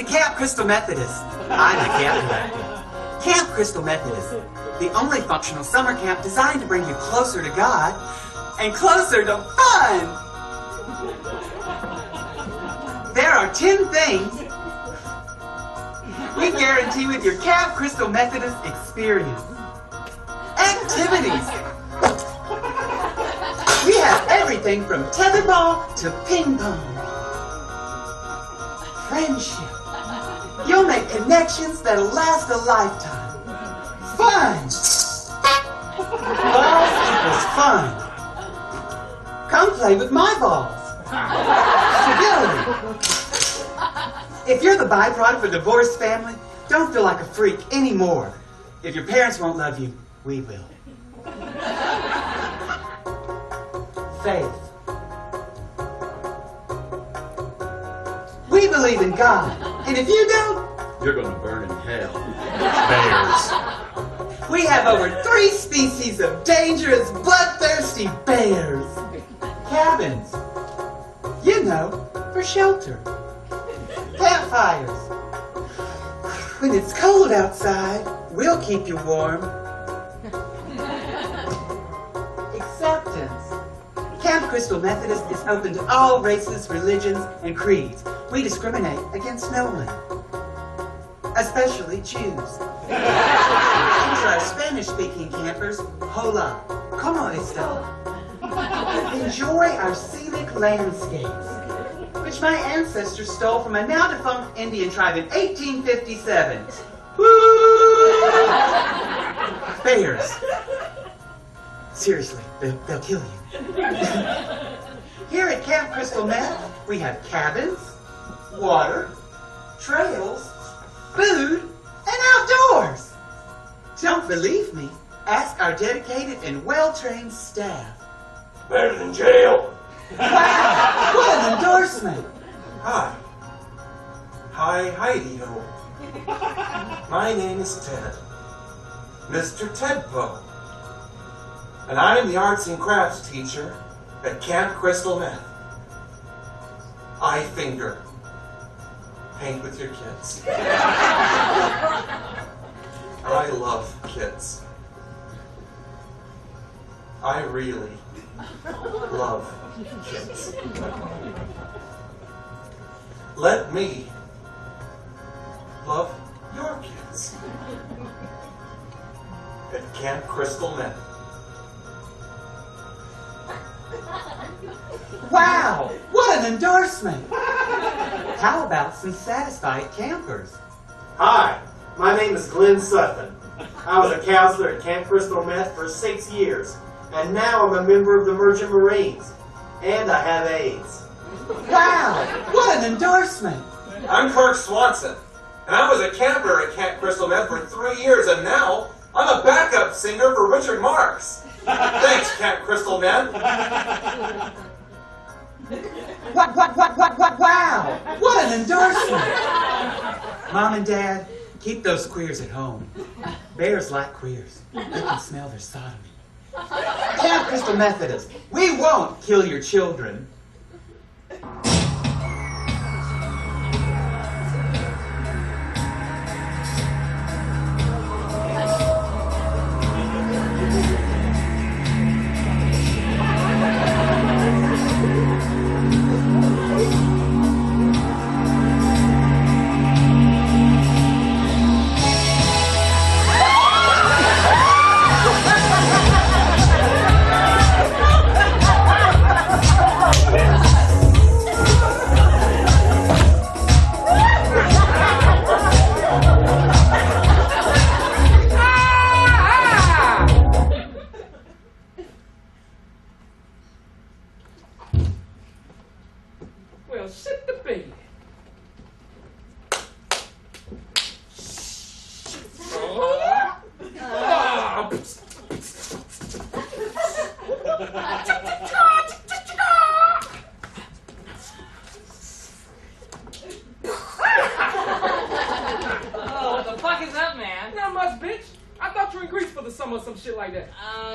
Camp Crystal Methodist. I'm the camp director. Camp Crystal Methodist, the only functional summer camp designed to bring you closer to God and closer to fun. There are 10 things we guarantee with your Camp Crystal Methodist experience. Activities. We have everything from tetherball to ping pong. Friendship. You'll make connections that'll last a lifetime. Fun. Balls equals fun. Come play with my balls. Stability. If you're the byproduct of a divorced family, don't feel like a freak anymore. If your parents won't love you, we will. Faith. We believe in God, and if you don't, you're gonna burn in hell. Bears. We have over 3 species of dangerous, bloodthirsty bears. Cabins. You know, for shelter. Campfires. When it's cold outside, we'll keep you warm. Acceptance. Camp Crystal Methodist is open to all races, religions, and creeds. We discriminate against no one, especially Jews. And for our Spanish-speaking campers, hola, ¿cómo está? Enjoy our scenic landscapes, which my ancestors stole from a now-defunct Indian tribe in 1857. Woo! Bears. Seriously, they'll kill you. Here at Camp Crystal Meth, we have cabins, water, trails, food, and outdoors. Don't believe me? Ask our dedicated and well-trained staff. Better than jail. Wow, what an endorsement. Hi, Heidi-ho. My name is Ted. Mr. Tedpo. And I am the arts and crafts teacher at Camp Crystal Meth. I finger. Paint with your kids. I love kids. I really love kids. Let me love your kids at Camp Crystal Meth. Wow, what an endorsement. How about some satisfied campers? Hi, my name is Glenn Sutton. I was a counselor at Camp Crystal Meth for 6 years, and now I'm a member of the Merchant Marines, and I have AIDS. Wow, what an endorsement. I'm Kirk Swanson, and I was a camper at Camp Crystal Meth for 3 years, and now I'm a backup singer for Richard Marx. Thanks, Camp Crystal Meth. Wow, what an endorsement. Mom and Dad, keep those queers at home. Bears like queers. They can smell their sodomy. Camp Crystal Methodist, we won't kill your children.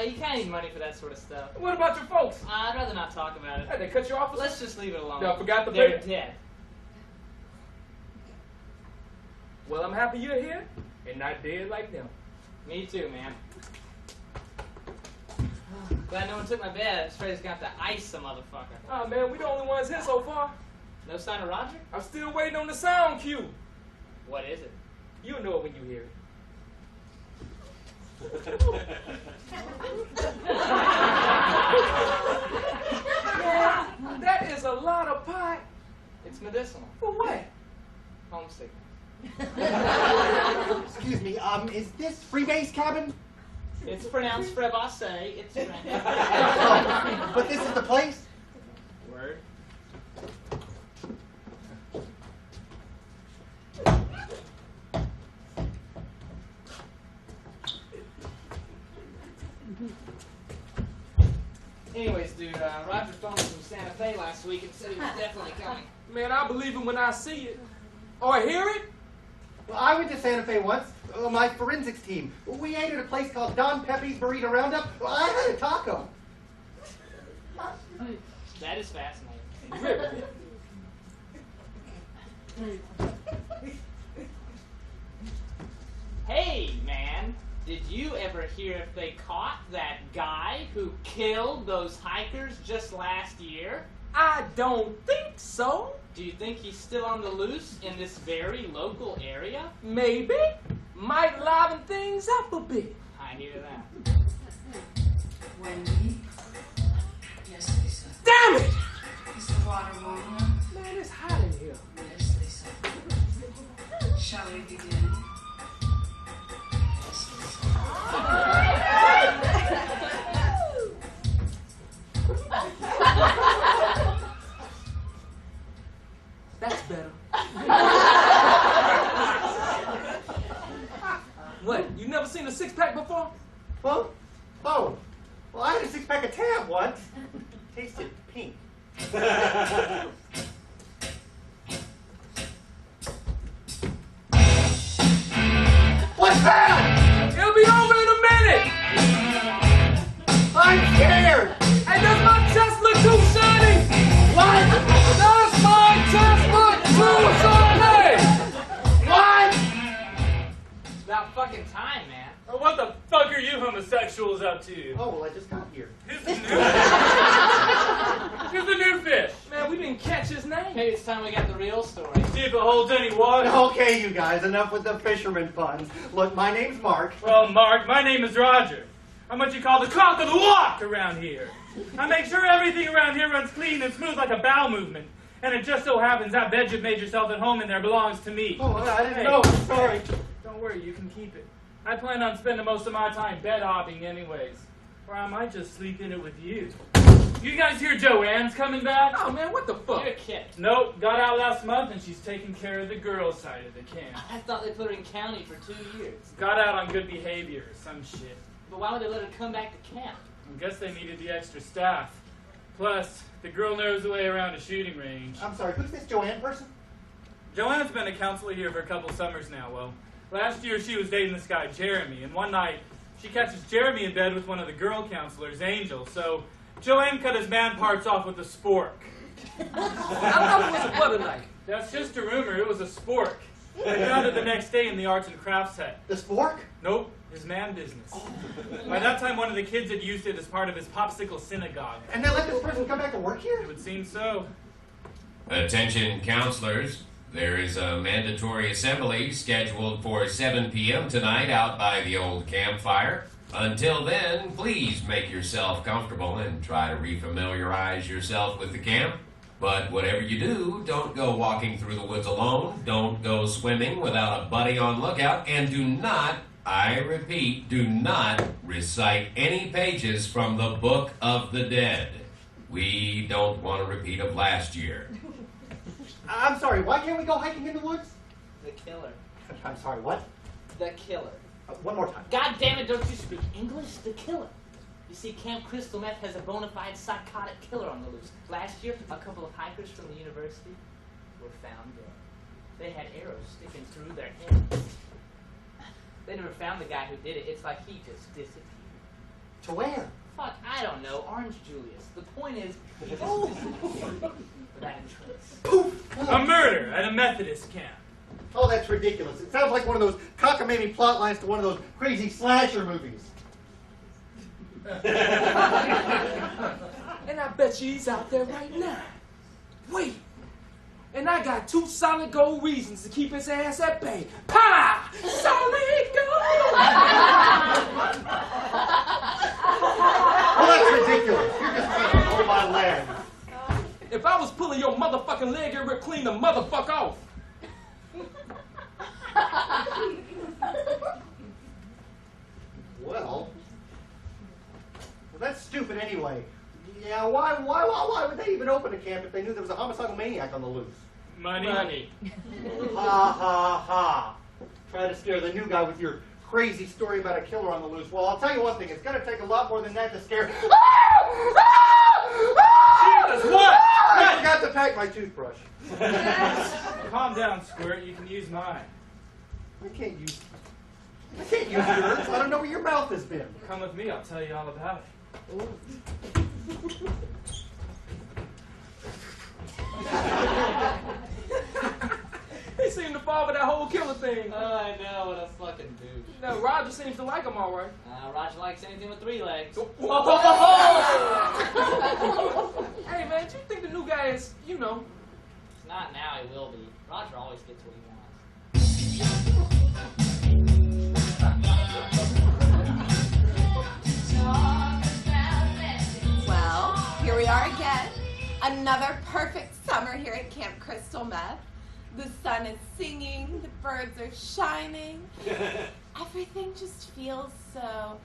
You can't need money for that sort of stuff. What about your folks? I'd rather not talk about it. Hey, they cut you off? Let's just leave it alone. Y'all forgot to They're pay? dead. Well, I'm happy you're here and not dead like them. Me too, man. Glad no one took my bed. I'm afraid he's gonna have to ice some motherfucker. Oh, man, we the only ones here so far. No sign of Roger? I'm still waiting on the sound cue. What is it? You'll know it when you hear it. That is a lot of pot. It's medicinal. For what? Homesick. Excuse me, is this Freebase cabin? It's pronounced Frebasse. It's Oh, but this is the place? Word. Anyways, dude, Roger phoned me from Santa Fe last week and said he was definitely coming. Man, I believe it when I see it. Or hear it. Well, I went to Santa Fe once. My forensics team. We ate at a place called Don Pepe's Burrito Roundup. Well, I had a taco. That is fascinating. Hey, man, did you ever hear if they caught that guy who killed those hikers just last year? I don't think so. Do you think he's still on the loose in this very local area? Maybe. Might liven things up a bit. I hear that. Wendy? Yes, Lisa. Damn it! Is the water warm enough? Man, it's hot in here. Yes, Lisa. Shall we begin? Yes, Lisa. That's better. What? You never seen a six-pack before? Well, oh. Well, I had a six-pack of tab once. Tasted pink. What's that? It'll be over in a minute. I'm scared. Hey, does my chest look too shiny? What? Does my chest look too shiny? What? It's about fucking time, man. What the fuck are you homosexuals up to? Oh, well, I just got here. Who's the new fish? Man, we didn't catch his name. Maybe it's time we got the real story. See if it holds any water. Okay, you guys, enough with the fisherman puns. Look, my name's Mark. Well, Mark, my name is Roger. I'm what you call the cock of the walk around here. I make sure everything around here runs clean and smooth like a bowel movement. And it just so happens that bed you've made yourself at home in there belongs to me. Oh, I didn't Hey, know. Sorry. Don't worry, you can keep it. I plan on spending most of my time bed hopping anyways. Or I might just sleep in it with you. You guys hear Joanne's coming back? Oh, man, what the fuck? You're a kid. Nope, got out last month and she's taking care of the girls' side of the camp. I thought they put her in county for 2 years. Got out on good behavior or some shit. But why would they let her come back to camp? I guess they needed the extra staff. Plus, the girl knows the way around a shooting range. I'm sorry, who's this Joanne person? Joanne's been a counselor here for a couple summers now. Well, last year she was dating this guy, Jeremy, and one night she catches Jeremy in bed with one of the girl counselors, Angel. So Joanne cut his man parts off with a spork. I thought it was a butter knife. That's just a rumor. It was a spork. They found it the next day in the arts and crafts hut. The spork? Nope, his man business. By that time, one of the kids had used it as part of his popsicle synagogue. And they let this person come back to work here? It would seem so. Attention counselors, there is a mandatory assembly scheduled for 7 p.m. tonight out by the old campfire. Until then, please make yourself comfortable and try to refamiliarize yourself with the camp. But whatever you do, don't go walking through the woods alone, don't go swimming without a buddy on lookout, and do not, I repeat, do not recite any pages from the Book of the Dead. We don't want a repeat of last year. I'm sorry, why can't we go hiking in the woods? The killer. I'm sorry, what? The killer. One more time. God damn it, don't you speak English? The killer. You see, Camp Crystal Meth has a bona fide psychotic killer on the loose. Last year, a couple of hikers from the university were found dead. They had arrows sticking through their heads. They never found the guy who did it. It's like he just disappeared. To where? Fuck, I don't know. Orange Julius. The point is, he just disappeared without a trace. A murder at a Methodist camp. Oh, that's ridiculous. It sounds like one of those cockamamie plot lines to one of those crazy slasher movies. And I bet you he's out there right now. Wait. And I got 2 solid gold reasons to keep his ass at bay. Pa! Solid gold! Well, that's ridiculous. You're just trying to pull my leg. If I was pulling your motherfucking leg, it would clean the motherfucker off. Well, that's stupid anyway. Yeah, why would they even open a camp if they knew there was a homicidal maniac on the loose? Money. Ha ha ha. Try to scare the new guy with your crazy story about a killer on the loose. Well, I'll tell you one thing. It's going to take a lot more than that to scare... Jesus, what? I forgot to pack my toothbrush. Calm down, Squirt. You can use mine. I can't use yours. I don't know where your mouth has been. Come with me. I'll tell you all about it. He seemed to fall for that whole killer thing. Oh, I know, what a fucking douche. Now, Roger seems to like him all right. Roger likes anything with 3 legs. Hey, man, do you think the new guy is, Not now, he will be. Roger always gets what he wants. Well, here we are again. Another perfect summer here at Camp Crystal Meth. The sun is singing, the birds are shining. Everything just feels so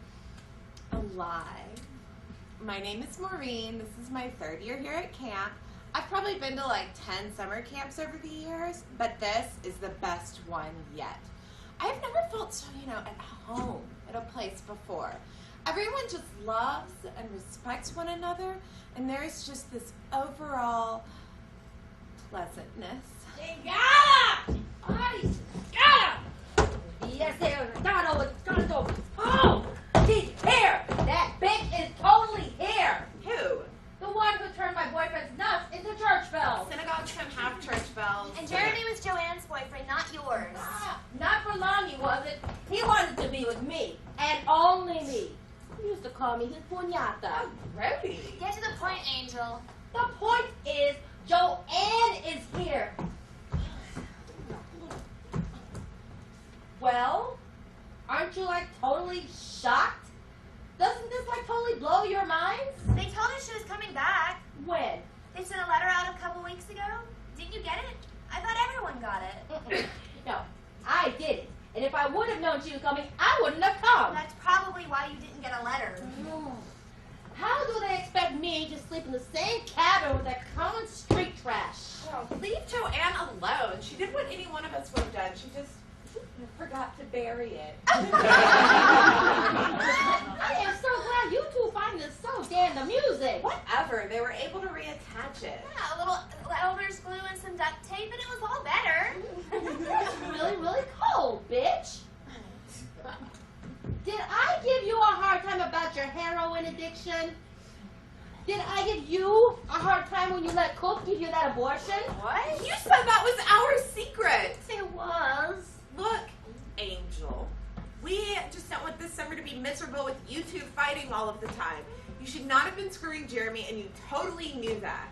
alive. My name is Maureen. This is my 3rd year here at camp. I've probably been to like 10 summer camps over the years, but this is the best one yet. I've never felt so, at home at a place before. Everyone just loves and respects one another, and there's just this overall pleasantness. Oh, she's here! That bitch is totally here! Who? The one who turned my boyfriend's nuts into church bells. Synagogues don't have church bells. And Jeremy was Joanne's boyfriend, not yours. Not for long he wasn't. He wanted to be with me, and only me. He used to call me his puñata. Oh, Brody. Get to the point, Angel. The point is, Joanne is here. Well, aren't you totally shocked? Doesn't this totally blow your minds? They told us she was coming back. When? They sent a letter out a couple weeks ago. Didn't you get it? I thought everyone got it. No, I didn't. And if I would have known she was coming, I wouldn't have come. That's probably why you didn't get a letter. How do they expect me to sleep in the same cabin with that common street trash? Oh, leave Joanne alone. She did what any one of us would have done. She just forgot to bury it. I am so glad you two find this so damn amusing. Whatever. They were able to reattach it. Yeah, a little elder's glue and some duct tape, and it was all better. It's really, really cold, bitch. Did I give you a hard time about your heroin addiction? Did I give you a hard time when you let Cook give you that abortion? What? You said that was our secret. It was. Look, Angel, we just don't want this summer to be miserable with you two fighting all of the time. You should not have been screwing Jeremy, and you totally knew that.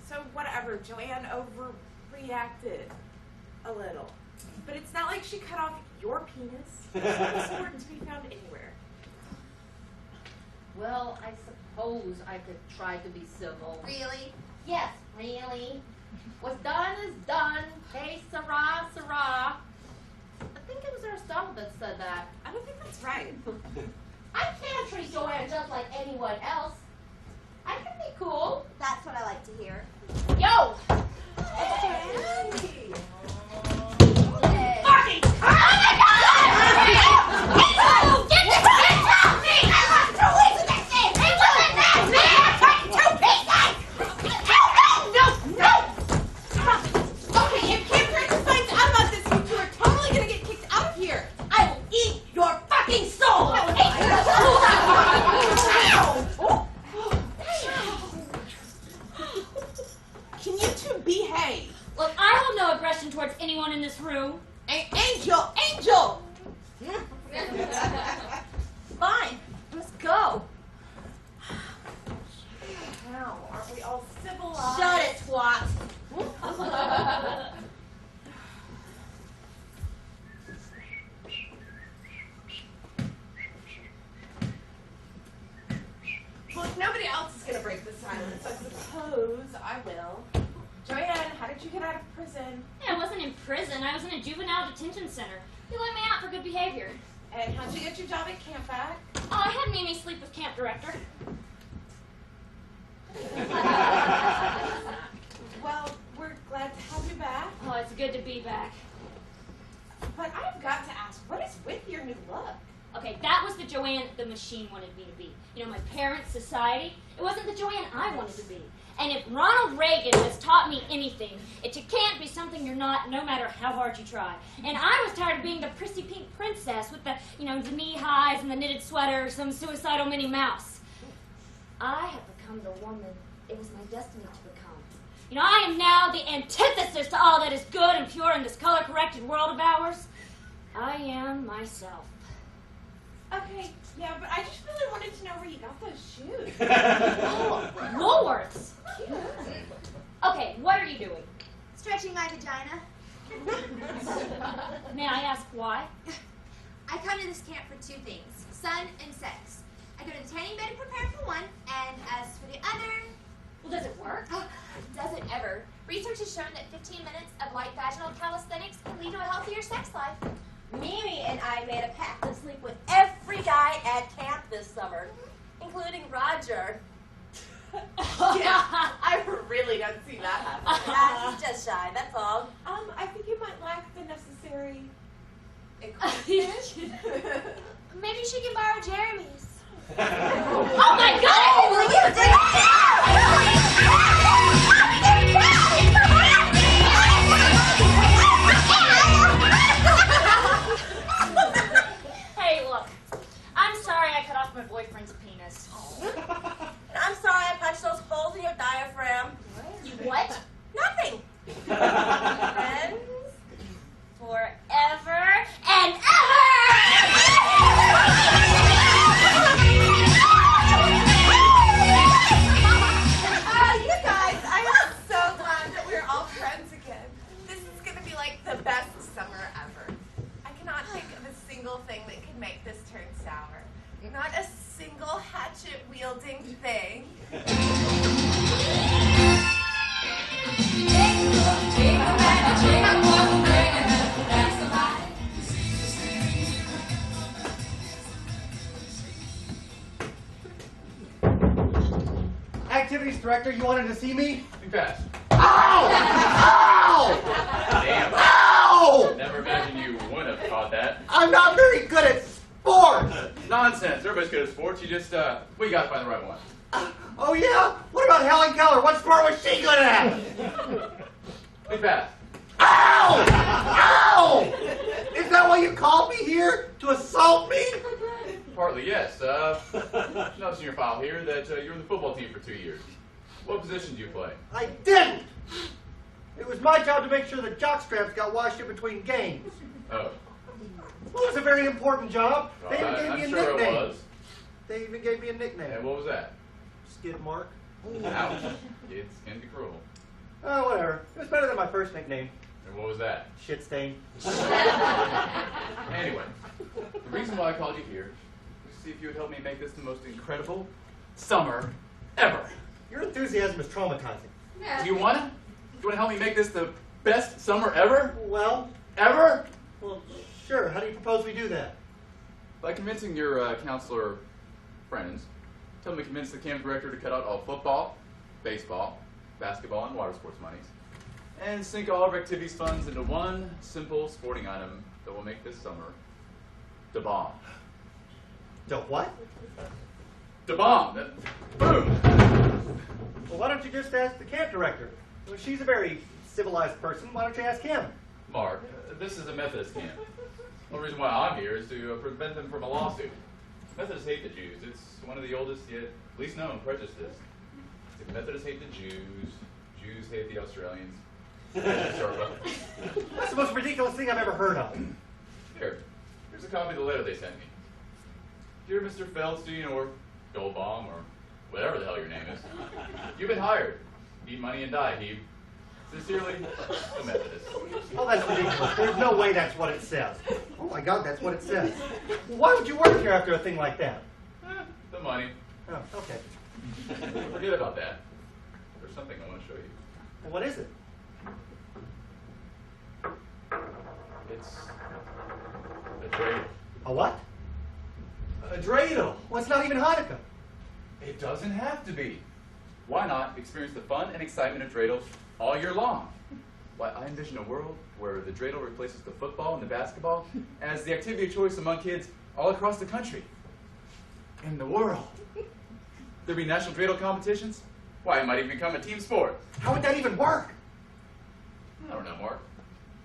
So whatever, Joanne overreacted a little. But it's not like she cut off your penis. It's important to be found anywhere. Well, I suppose I could try to be civil. Really? Yes, really. What's done is done. Hey, Sarah, Sarah. I think it was Aristotle that said that. I don't think that's right. I can't treat Joanne just like anyone else. I can be cool. That's what I like to hear. Yo! Hey. Marty! Oh my God! Get this bitch off me! I lost 2 weeks of this thing! It wasn't that bad! No! Okay, if Camp Crystal finds out about this, you two are totally gonna get kicked out of here. I will eat your fucking soul! aggression towards anyone in this room. Angel! Fine, let's go. Now, aren't we all civilized? Shut it, twat. Look, nobody else is going to break the silence. I suppose I will. Joanne, how did you get out of prison? Yeah, I wasn't in prison. I was in a juvenile detention center. He let me out for good behavior. And how'd you get your job at Camp Back? Oh, I had Mimi sleep with camp director. Well, we're glad to have you back. Oh, it's good to be back. But I've got to ask, what is with your new look? Okay, that was the Joanne the machine wanted me to be. You know, my parents' society. It wasn't the Joanne I wanted to be. And if Ronald Reagan has taught me anything, it can't be something you're not, no matter how hard you try. And I was tired of being the prissy pink princess with the, the knee highs and the knitted sweater, some suicidal Minnie Mouse. I have become the woman it was my destiny to become. I am now the antithesis to all that is good and pure in this color-corrected world of ours. I am myself. Okay, yeah, but I just really wanted to know where you got those shoes. Oh, Woolworths. Cute. Okay, what are you doing? Stretching my vagina. May I ask why? I come to this camp for two things, sun and sex. I go to the tanning bed to prepare for one, and as for the other... Well, does it work? Does it ever? Research has shown that 15 minutes of light vaginal calisthenics can lead to a healthier sex life. Mimi and I made a pact to sleep with every guy at camp this summer, including Roger. Yeah, I really don't see that happening. He's just shy, that's all. I think you might lack the necessary equipment. Maybe she can borrow Jeremy's. Oh my God! Will you do Hey, look. I'm sorry I cut off my boyfriend's penis. And I'm sorry I punched those holes in your diaphragm. You what? Nothing. Friends forever and ever! You guys, I am so glad that we're all friends again. This is going to be like the best summer ever. I cannot think of a single thing that could make this turn sour. Not a single hatchet-wielding thing. Activities director, you wanted to see me? Be fast. Ow! Ow! Damn. Ow! Never imagined you would have caught that. I'm not very good at sports. Nonsense. Everybody's good at sports. You just, we gotta find the right one. Oh yeah? What about Helen Keller? What sport was she good at? Be fast. Ow! Ow! Is that why you called me here? To assault me? Partly, yes. Notice in your file here that you were in the football team for 2 years. What position do you play? I didn't! It was my job to make sure the jockstraps got washed in between games. Oh. Well, it was a very important job. They even Well, gave me I'm a sure nickname. it was. They even gave me a nickname. And what was that? Skid Mark. Ouch. Kids can be cruel. Oh, whatever. It was better than my first nickname. And what was that? Shit stain. Anyway, the reason why I called you here was to see if you would help me make this the most incredible summer ever. Your enthusiasm is traumatizing. Do you want to? Do you want to help me make this the best summer ever? Well, Ever? well, sure. How do you propose we do that? By convincing your counselor friends, tell them to convince the camp director to cut out all football, baseball, basketball, and water sports monies, and sink all of our activities funds into one simple sporting item that will make this summer the bomb. The what? The bomb! Boom! Well, why don't you just ask the camp director? Well, she's a very civilized person. Why don't you ask him? Mark, this is a Methodist camp. The reason why I'm here is to prevent them from a lawsuit. Methodists hate the Jews. It's one of the oldest yet least known prejudices. The Methodists hate the Jews. Jews hate the Australians. That's the most ridiculous thing I've ever heard of. Here's a copy of the letter they sent me. Dear Mr. Feldstein or Goldbaum or whatever the hell your name is, you've been hired. Eat money and die, Heap. Sincerely, a Methodist. Oh, that's ridiculous. There's no way that's what it says. Oh my God, that's what it says. Why would you work here after a thing like that? The money. Oh, okay. Forget about that. There's something I want to show you. Well, what is it? It's a dreidel. A what? A dreidel. Well, it's not even Hanukkah. It doesn't have to be. Why not experience the fun and excitement of dreidels all year long? Why, I envision a world where the dreidel replaces the football and the basketball as the activity of choice among kids all across the country. In the world. There'd be national dreidel competitions. Why, it might even become a team sport. How would that even work? I don't know, Mark.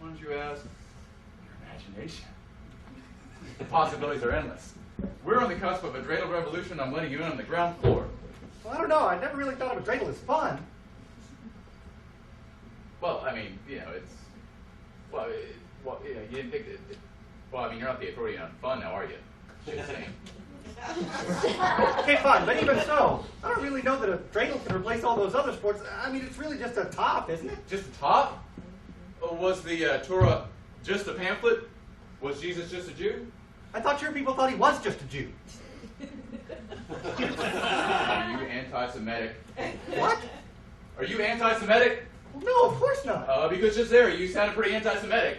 Why don't you ask your imagination? The possibilities are endless. We're on the cusp of a dreidel revolution. I'm letting you in on the ground floor. Well, I don't know. I never really thought of a dreidel as fun. Well, I mean, you know, it's... Well, you know, you didn't think that... Well, I mean, you're not the authority on fun now, are you? Just saying. Okay, fine, but even so, I don't really know that a dreidel can replace all those other sports. I mean, it's really just a top, isn't it? Just a top? Was the Torah just a pamphlet? Was Jesus just a Jew? I thought your people thought he was just a Jew. Are you anti-Semitic? What? Are you anti-Semitic? No, of course not. Because just there, you sounded pretty anti-Semitic.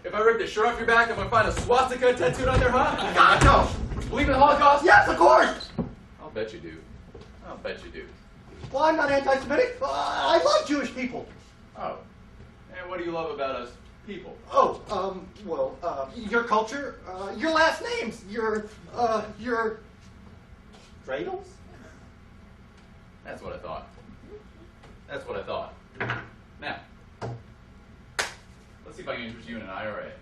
If I rip the shirt off your back, I'm going to find a swastika tattooed on there, huh? God, no! Believe in the Holocaust? Yes, of course! I'll bet you do. I'll bet you do. Well, I'm not anti-Semitic. I love Jewish people. Oh. And what do you love about us people? Oh, your culture, your last names, your dreidels? That's what I thought. That's what I thought. Now, let's see if I can interest you in an IRA.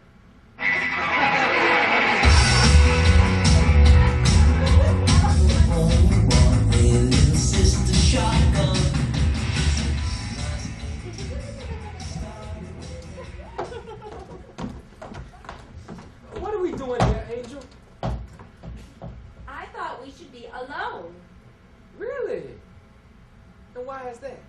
What are we doing here, Angel? I thought we should be alone. Really? And why is that?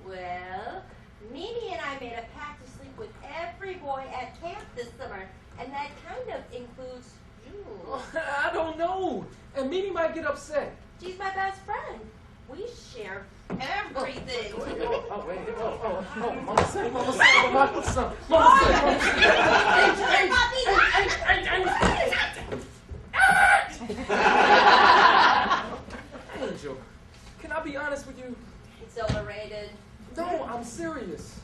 Well, Mimi and I made a pact to sleep with every boy at camp this summer, and that kind of includes you. I don't know. And Mimi might get upset. She's my best friend. We share everything. Oh, wait. Mama said, Mama said. Angel, can I be honest with you? It's overrated. No, I'm serious.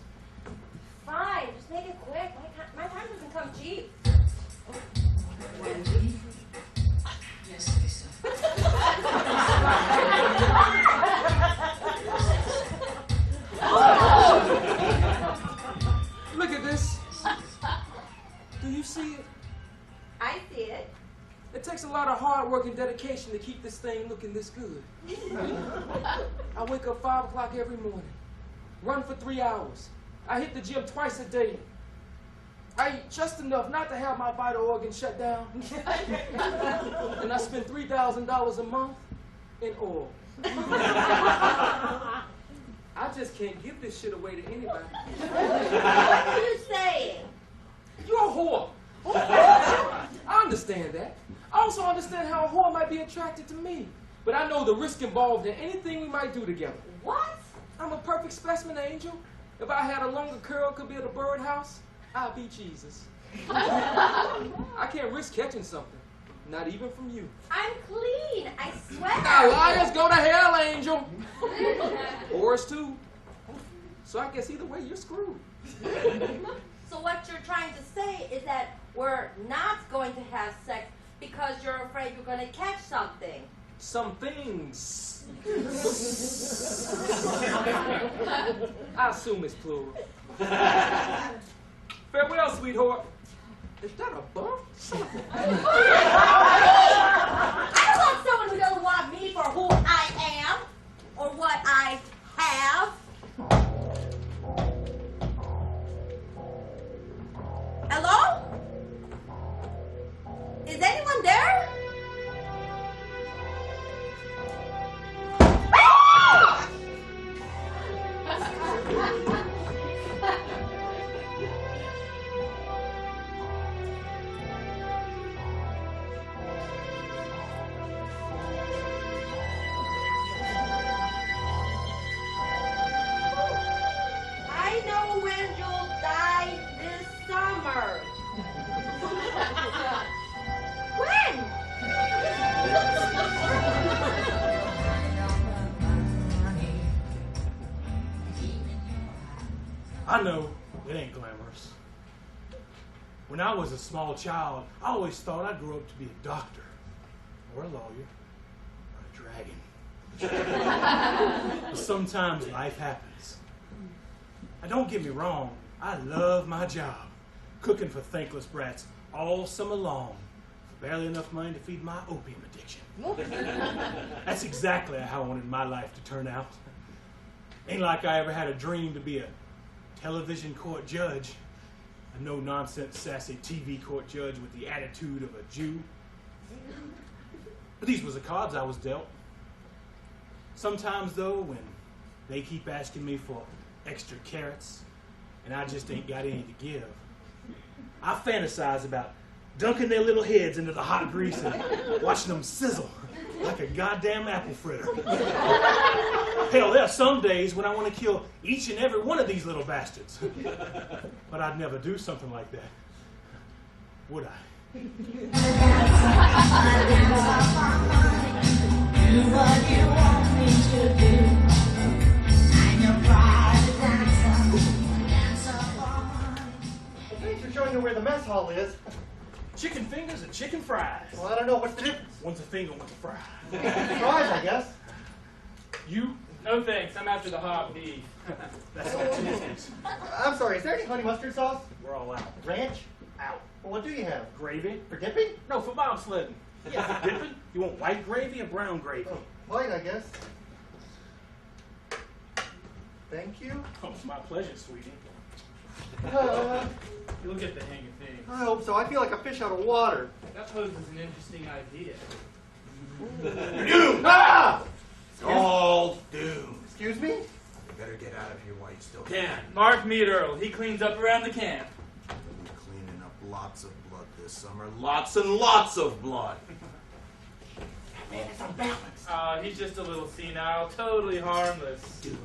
Fine, just make it quick. My time doesn't come cheap. Yes, Lisa. Look at this. Do you see it? I see it. It takes a lot of hard work and dedication to keep this thing looking this good. I wake up 5 o'clock every morning, run for 3 hours. I hit the gym twice a day. I eat just enough not to have my vital organs shut down. And I spend $3,000 a month in oil. I just can't give this shit away to anybody. What are you saying? You're a whore. I understand that. I also understand how a whore might be attracted to me. But I know the risk involved in anything we might do together. What? I'm a perfect specimen, Angel. If I had a longer curl, could build a birdhouse, I'd be Jesus. I can't risk catching something. Not even from you. I'm clean, I swear. Now, liars go to hell, Angel. Whores too. So I guess either way, you're screwed. So what you're trying to say is that we're not going to have sex because you're afraid you're going to catch something. Some things. I assume it's plural. Farewell, sweetheart. Is that a bump? I don't want someone who doesn't want me for who I am or what I have. I know it ain't glamorous. When I was a small child, I always thought I'd grow up to be a doctor, or a lawyer, or a dragon. But sometimes life happens. Now, don't get me wrong, I love my job, cooking for thankless brats all summer long, for barely enough money to feed my opium addiction. That's exactly how I wanted my life to turn out. Ain't like I ever had a dream to be a television court judge, a no-nonsense, sassy TV court judge with the attitude of a Jew. But these was the cards I was dealt. Sometimes, though, when they keep asking me for extra carrots, and I just ain't got any to give, I fantasize about dunking their little heads into the hot grease and watching them sizzle like a goddamn apple fritter. Hell, there are some days when I want to kill each and every one of these little bastards. But I'd never do something like that, would I? Do what you want me to do. I'm your private dancer. Well, thanks for showing me where the mess hall is. Chicken fingers and chicken fries. Well, I don't know. What's the difference? One's a finger, one's a fry. Fries, I guess. You? No thanks, I'm after the hot beef. That's all Tuesdays. I'm sorry, is there any honey mustard sauce? We're all out. Ranch? Out. Well, what do you have? Gravy? For dipping? No, for bobsledding. Yeah, for dipping? You want white gravy or brown gravy? Oh, white, I guess. Thank you. Oh, it's my pleasure, sweetie. You'll get the hang of things. I hope so. I feel like a fish out of water. That poses an interesting idea. Doom! Ah! It's all doom. Excuse me? You better get out of here while you still can. Mark Mead Earl, he cleans up around the camp. We'll be cleaning up lots of blood this summer. Lots and lots of blood. Man, it's unbalanced. He's just a little senile, totally harmless. Doom.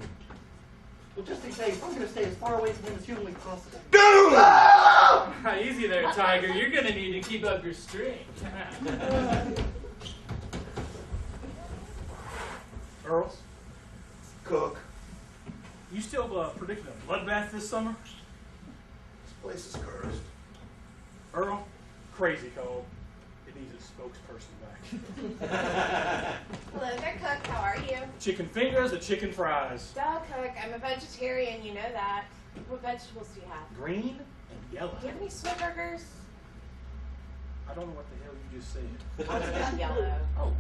Well, just in case, I'm going to stay as far away from him as humanly possible. Doom! Ah! Easy there, Tiger. You're going to need to keep up your strength. Earls? Cook. You still predicting a bloodbath this summer? This place is cursed. Earl? Crazy call. It needs a spokesperson back. Hello there, Cook. How are you? Chicken fingers or chicken fries? Duh, Cook. I'm a vegetarian. You know that. What vegetables do you have? Green and yellow. Do you have any sweet burgers? I don't know what the hell you just said. I'll take yellow. Oh,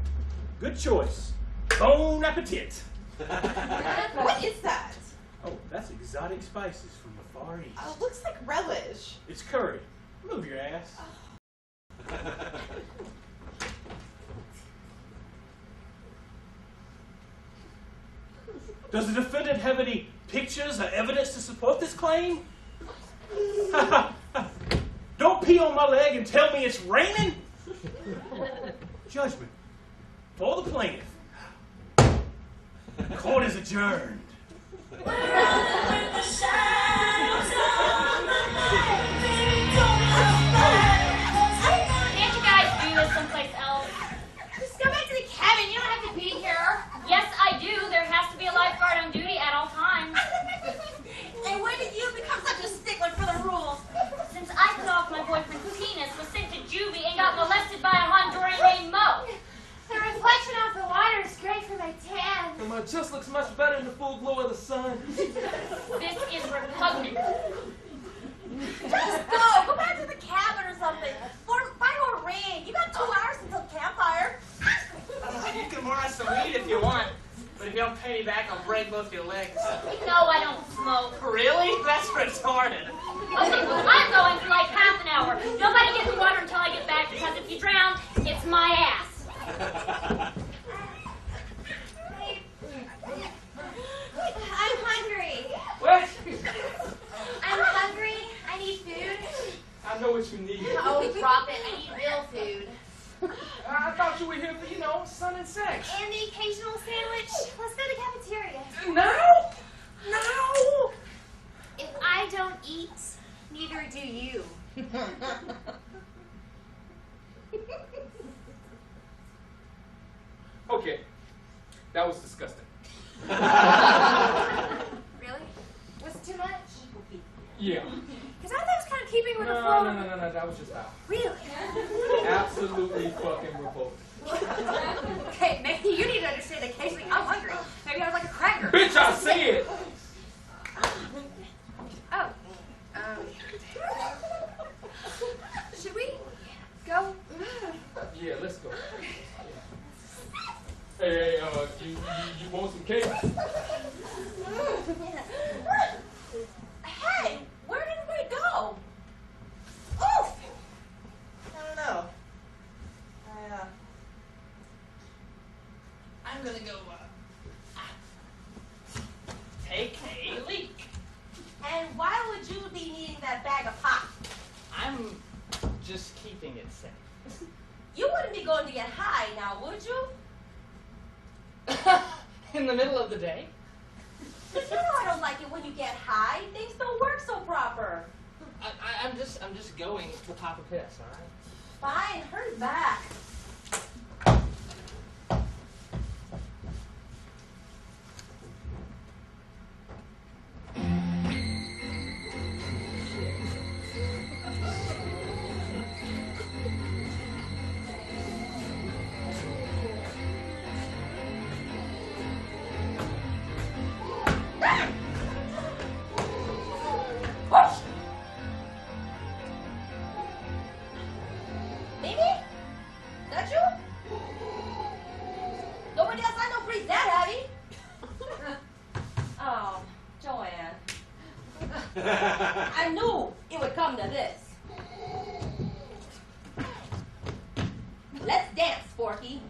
good choice. Bon appetit. What is that? Oh, that's exotic spices from the Far East. Oh, it looks like relish. It's curry. Move your ass. Does the defendant have any pictures or evidence to support this claim? Don't pee on my leg and tell me it's raining. Judgment for the plaintiff. Court is adjourned. Can't you guys do this someplace else? Just go back to the cabin. You don't have to be here. Yes, I do. There has to be a lifeguard on duty at all times. And when did you become such a stickler for the rules? Since I cut off my boyfriend's penis, was sent to juvie, and got molested by a Honduran named Mo. The reflection off the water is great for my tan. And my just looks much better in the full glow of the sun. This is repugnant. Just go. Go back to the cabin or something. Or buy a ring. You got 2 hours until campfire. You can borrow some weed if you want, but if you don't pay me back, I'll break both your legs. No, I don't smoke. Really? That's retarded. Okay, well, I'm going for like half an hour. Nobody get in the water until I get back, because if you drown, it's my ass. I'm hungry. What? I'm hungry. I need food. I know what you need. Oh, drop it. I need real food. I thought you were here for, sun and sex. And the occasional sandwich. Let's go to the cafeteria. No! No! If I don't eat, neither do you. No, that was just out. Really? Absolutely fucking revolting. Hey, maybe you need to understand occasionally I'm hungry. Maybe I would like a cracker. Bitch, I see it! Oh. Should we go? Yeah, let's go. Hey, you want some cake? Hey, where did we go? Oof! I don't know. I'm gonna go, take a leak. And why would you be needing that bag of pop? I'm just keeping it safe. You wouldn't be going to get high now, would you? In the middle of the day? You know I don't like it when you get high. Things don't work so proper. I'm just going to pop a piss, all right? Fine, hurry back. I knew it would come to this. Let's dance, Forky.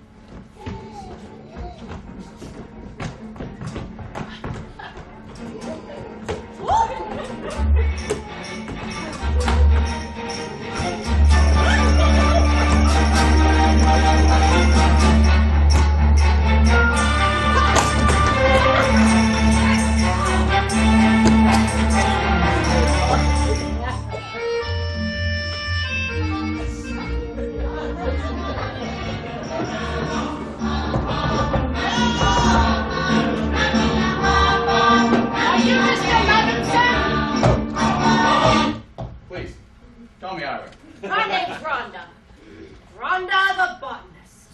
Call me Ira. My name's Rhonda. Rhonda the botanist.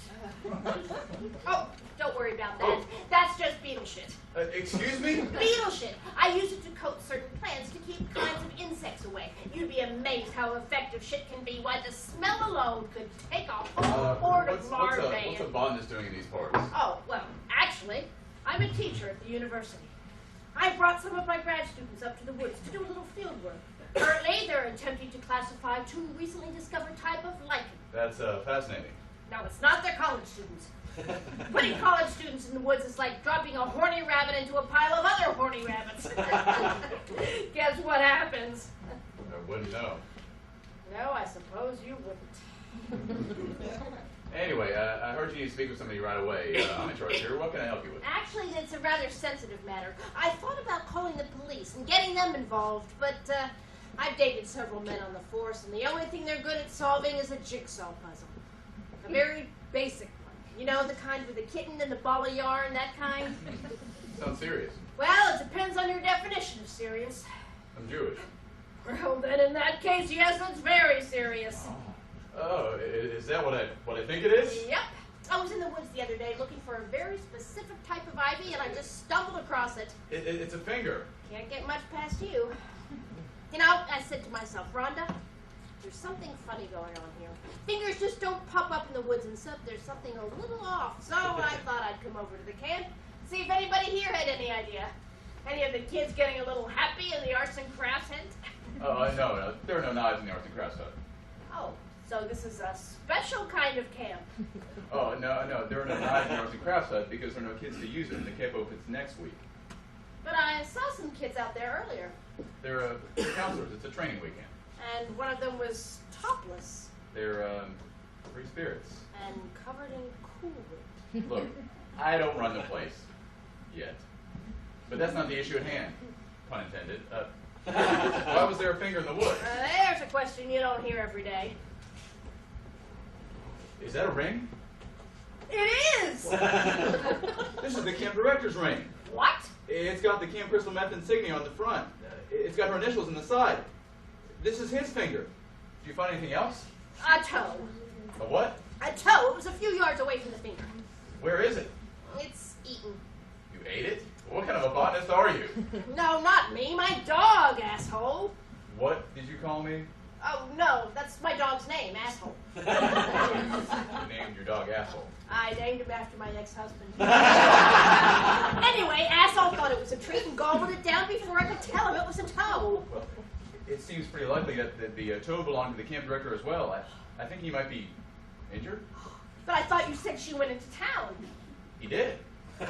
Oh, don't worry about that. That's just beetle shit. Excuse me? Beetle shit. I use it to coat certain plants to keep kinds of insects away. You'd be amazed how effective shit can be. Why, the smell alone could take a whole horde of larvae. What's a botanist doing in these parts? Oh, well, actually, I'm a teacher at the university. I brought some of my grad students up to the woods to do a little field work. Currently, they're attempting to classify 2 recently discovered type of lichen. That's fascinating. No, it's not. They're college students. Putting college students in the woods is like dropping a horny rabbit into a pile of other horny rabbits. Guess what happens? I wouldn't know. No, I suppose you wouldn't. Anyway, I heard you need to speak with somebody right away. I'm in charge here. What can I help you with? Actually, it's a rather sensitive matter. I thought about calling the police and getting them involved, but I've dated several men on the force, and the only thing they're good at solving is a jigsaw puzzle. A very basic one. You know, the kind with the kitten and the ball of yarn, that kind? Sounds serious. Well, it depends on your definition of serious. I'm Jewish. Well, then in that case, yes, it's very serious. Oh, is that what I think it is? Yep. I was in the woods the other day looking for a very specific type of ivy, and I just stumbled across it. It's a finger. Can't get much past you. You know, I said to myself, Rhonda, there's something funny going on here. Fingers just don't pop up in the woods, and so there's something a little off. So I thought I'd come over to the camp, see if anybody here had any idea. Any of the kids getting a little happy in the arts and crafts hint? Oh, no, there are no knives in the arts and crafts hut. Oh, so this is a special kind of camp. Oh, no, there are no knives in the arts and crafts hut because there are no kids to use it, and the camp opens next week. But I saw some kids out there earlier. They're counselors. It's a training weekend. And one of them was topless. They're free spirits. And covered in Cool-Whip. Look, I don't run the place yet. But that's not the issue at hand, pun intended. Why was there a finger in the wood? There's a question you don't hear every day. Is that a ring? It is! This is the camp director's ring. What? It's got the Camp Crystal Meth insignia on the front. It's got her initials on the side. This is his finger. Did you find anything else? A toe. A what? A toe. It was a few yards away from the finger. Where is it? It's eaten. You ate it? What kind of a botanist are you? No, not me. My dog, asshole. What did you call me? Oh, no. That's my dog's name, asshole. You named your dog Asshole. I named him after my ex-husband. Anyway, asshole thought it was a treat and gobbled it down before I could tell him it was a toe. Well, it seems pretty likely that the toe belonged to the camp director as well. I think he might be injured. But I thought you said she went into town. He did. 3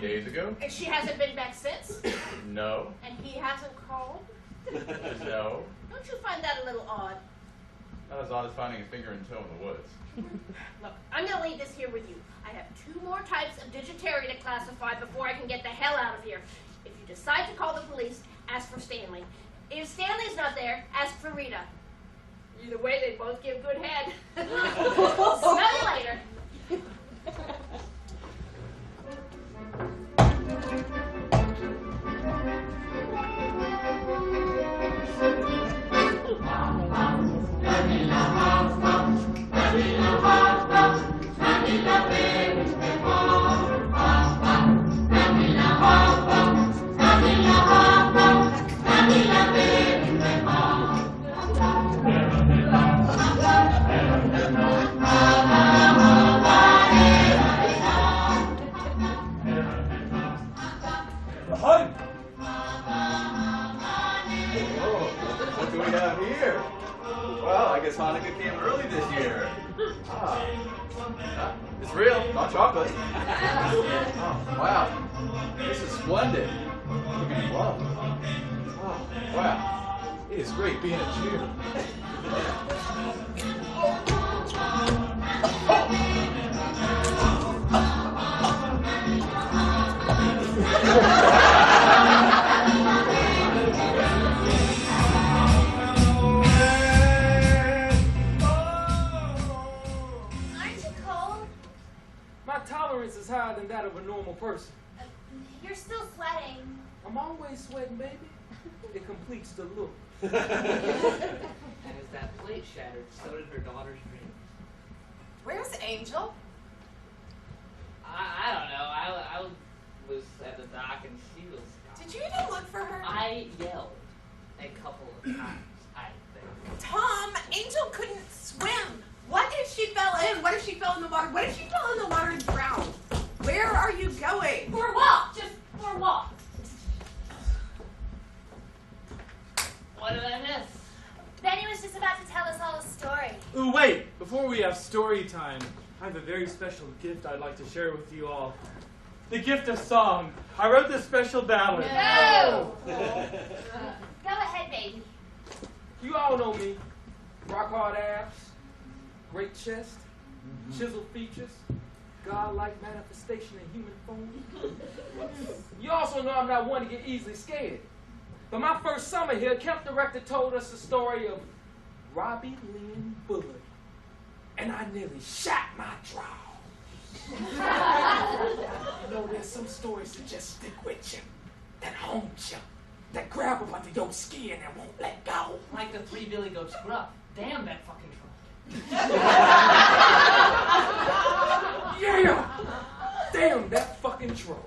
days ago? And she hasn't been back since? No. And he hasn't called? No. Don't you find that a little odd? Not as odd as finding a finger and toe in the woods. Look, I'm going to leave this here with you. I have 2 more types of digitaria to classify before I can get the hell out of here. If you decide to call the police, ask for Stanley. If Stanley's not there, ask for Rita. Either way, they both give good head. Smell you later. Hanukkah came early this year. It's real, not chocolate. Oh, wow. This is splendid. Look at me love. Oh, wow. It is great being a Jew. Tolerance is higher than that of a normal person. You're still sweating. I'm always sweating, baby. It completes the look. And as that plate shattered, so did her daughter's dream. Where's Angel? I don't know. I was at the dock and she was gone. Did you even look for her? I yelled a couple of times, I think. Tom, Angel couldn't swim. What if she fell in? What if she fell in the water? What if she fell in the water and drowned? Where are you going? For a walk. Just for a walk. What did I miss? Benny was just about to tell us all a story. Ooh, wait! Before we have story time, I have a very special gift I'd like to share with you all. The gift of song. I wrote this special ballad. No! Go ahead, baby. You all know me. Rock hard abs, great chest, chiseled features, godlike manifestation in human form. You also know I'm not one to get easily scared. But my first summer here, camp director told us the story of Robbie, Lynn, Bullard, and I nearly shot my draw. You know, there's some stories that just stick with you, that haunt you, that grab up under your skin and won't let go. Like the 3 Billy Goats gruff. Damn that fucking troll. Yeah! Damn that fucking troll.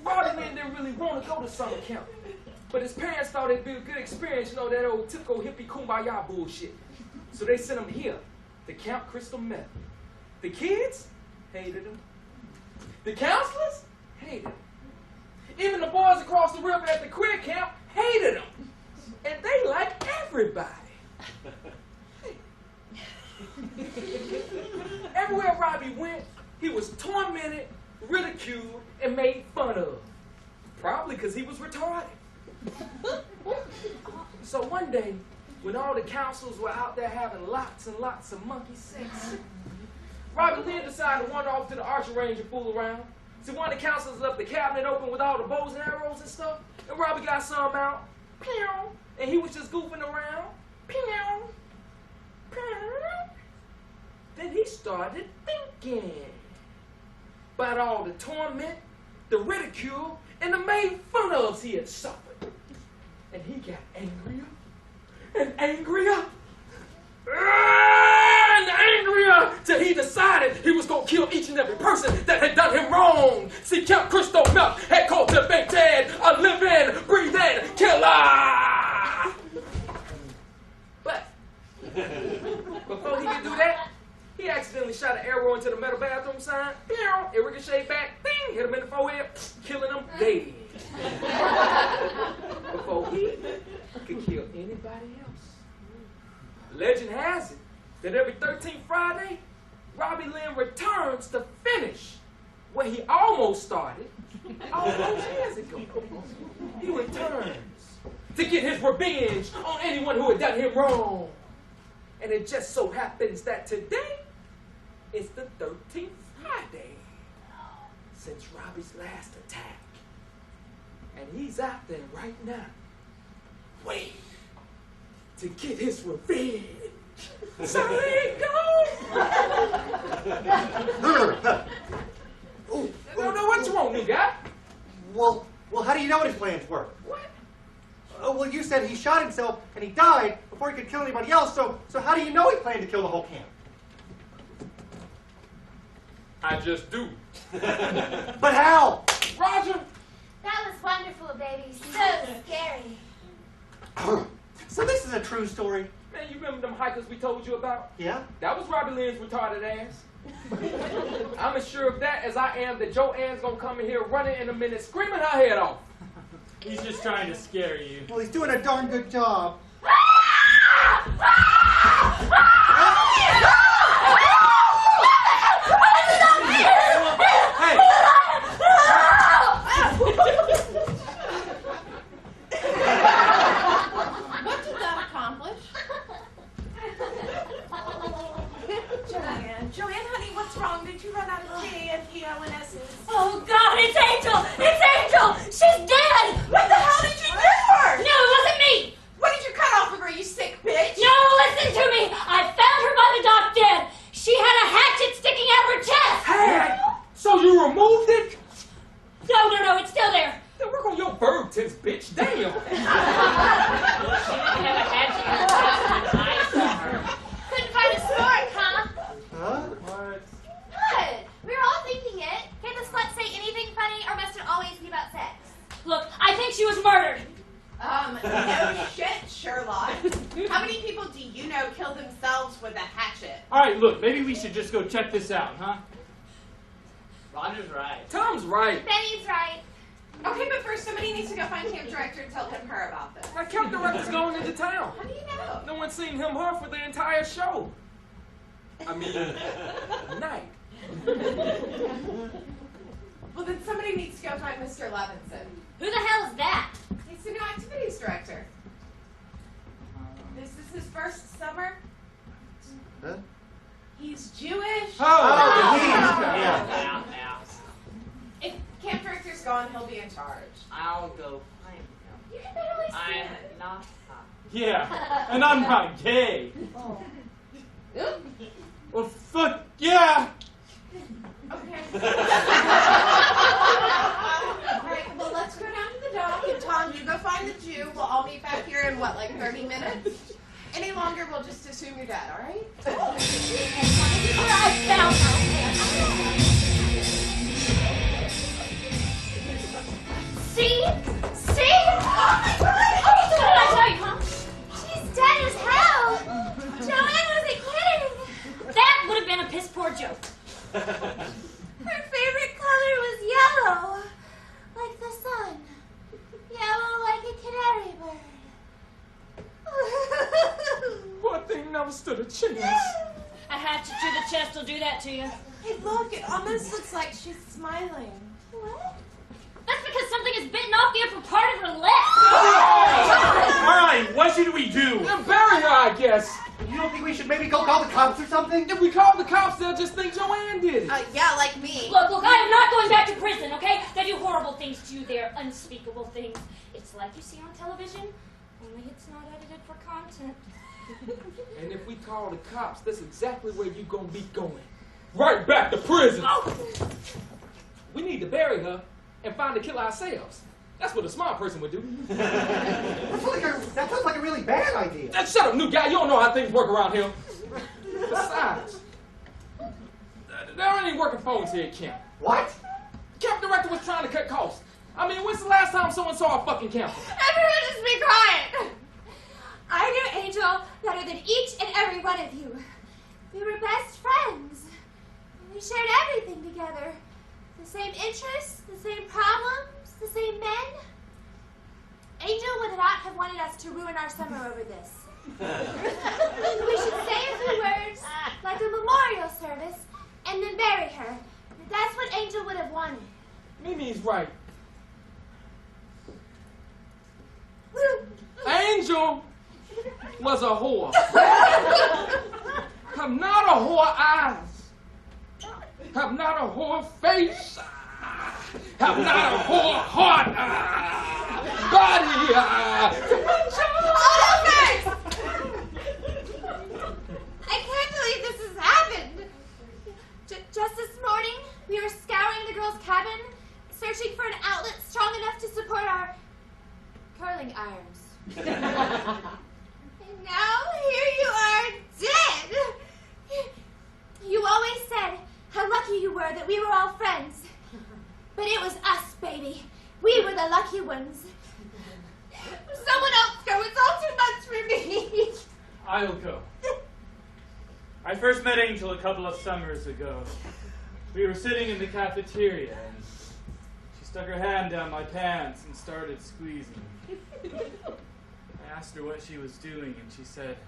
Robbie Lynn didn't really want to go to summer camp, but his parents thought it'd be a good experience, you know, that old typical hippie kumbaya bullshit. So they sent him here, to Camp Crystal Meth. The kids hated him. The counselors hated him. Even the boys across the river at the queer camp hated him. And they liked everybody. Everywhere Robbie went, he was tormented, ridiculed, and made fun of. Probably because he was retarded. So one day, when all the counselors were out there having lots and lots of monkey sex, Robbie Lynn decided to wander off to the archery range and fool around. See, one of the counselors left the cabinet open with all the bows and arrows and stuff, and Robbie got some out, pew, and he was just goofing around, pew, pew. Then he started thinking about all the torment, the ridicule, and the made fun ofs he had suffered. And he got angrier and angrier and angrier till he decided he was going to kill each and every person that had done him wrong. See, Camp Crystal Meth had cultivated a living, breathing killer. But before he could do that, he accidentally shot an arrow into the metal bathroom sign. It ricocheted back, bing, hit him in the forehead, killing him dead. Before he could kill anybody else. Legend has it that every 13th Friday, Robbie Lynn returns to finish where he almost started all those years ago. He returns to get his revenge on anyone who had done him wrong. And it just so happens that today is the 13th Friday since Robbie's last attack. And he's out there right now, waiting to get his revenge. So there you go. No, what you want, new guy? Well, how do you know what his plans were? What? Well, you said he shot himself and he died before he could kill anybody else, so how do you know he planned to kill the whole camp? I just do. But how? Roger. That was wonderful, baby. So scary. So this is a true story? Man, you remember them hikers we told you about? Yeah? That was Robbie Lynn's retarded ass. I'm as sure of that as I am that Joanne's gonna come in here running in a minute, screaming her head off. He's just trying to scare you. Well, he's doing a darn good job. Hey! What did that accomplish? Joanne, honey, what's wrong? Did you run out of K-N-E-L-N-S's? Oh, God, it's Angel! It's Angel! She's dead! What the hell did you do to her? No, it wasn't me! What did you cut off of her, you sick bitch? No, listen to me! I found her by the dock dead! She had a hatchet sticking out of her chest! Hey! So you removed it? No, it's still there. Then work on your verb tense, bitch. Damn! She didn't have a hatchet in her chest when I saw her. Couldn't find a spark, huh? Huh? What? Good. We were all thinking it. Can't the slut say anything funny, or must it always be about sex? Look, I think she was murdered. No shit, Sherlock. How many people do you know kill themselves with a hatchet? All right, look, maybe we should just go check this out, huh? Roger's right. Tom's right. Benny's right. Okay, but first somebody needs to go find camp director and tell him her about this. My camp director's going into town. How do you know? No one's seen him her for the entire show. I mean, night. Well, then somebody needs to go find Mr. Levinson. Who the hell is that? He's the new activities director. This is his first summer. Huh? He's Jewish. Yeah. If camp director's gone, he'll be in charge. I'll go find him. You can barely I'm stand. not hot. Yeah, and I'm not gay. Oh. Well, fuck yeah! Okay. Alright, well, let's go down to the dock, and Tom, you go find the Jew. We'll all meet back here in, 30 minutes? Any longer, we'll just assume you're dead, alright? I found her. See? Oh my God! Oh, so what did I tell you, huh? She's dead as hell. Joanne wasn't kidding. That would have been a piss poor joke. Her favorite color was yellow, like the sun. Yellow like a canary bird. Poor thing never stood a chance. A hatchet to the chest will do that to you. Hey, look, it almost looks like she's smiling. What? That's because something is bitten off the upper part of her lip. All right, what should we do? And bury her, I guess. You don't think we should maybe go call the cops or something? If we call the cops, they'll just think Joanne did it. Yeah, like me. Look, I am not going back to prison, okay? They do horrible things to you. They're unspeakable things. It's like you see on television, only it's not edited for content. And if we call the cops, that's exactly where you're going to be going. Right back to prison. Oh. We need to bury her and find the killer ourselves. That's what a smart person would do. That sounds like a really bad idea. Shut up, new guy. You don't know how things work around here. Besides, there aren't any working phones here at camp. What? Camp director was trying to cut costs. I mean, when's the last time someone saw a fucking camper? Everyone just be quiet. I knew Angel better than each and every one of you. We were best friends. We shared everything together. The same interests, the same problems, the same men. Angel would not have wanted us to ruin our summer over this. We should say a few words, like a memorial service, and then bury her. That's what Angel would have wanted. Mimi's right. Angel was a whore. Have not a whore eyes. Have not a whore face. Have not a whore heart. Body. I can't believe this has happened. Just this morning, we were scouring the girls' cabin, searching for an outlet strong enough to support our curling irons. And now here you are, dead. You always said how lucky you were that we were all friends. But it was us, baby. We were the lucky ones. Someone else go. It's all too much for me. I'll go. I first met Angel a couple of summers ago. We were sitting in the cafeteria, and she stuck her hand down my pants and started squeezing. I asked her what she was doing, and she said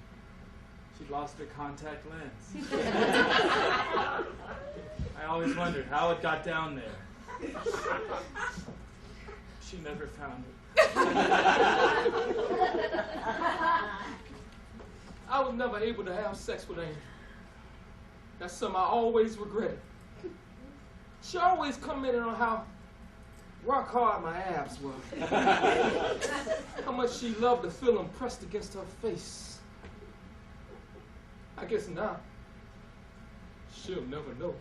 she'd lost her contact lens. I always wondered how it got down there. She never found it. I was never able to have sex with Angel. That's something I always regretted. She always commented on how rock hard my abs were. How much she loved to feel them pressed against her face. I guess now, she'll never know.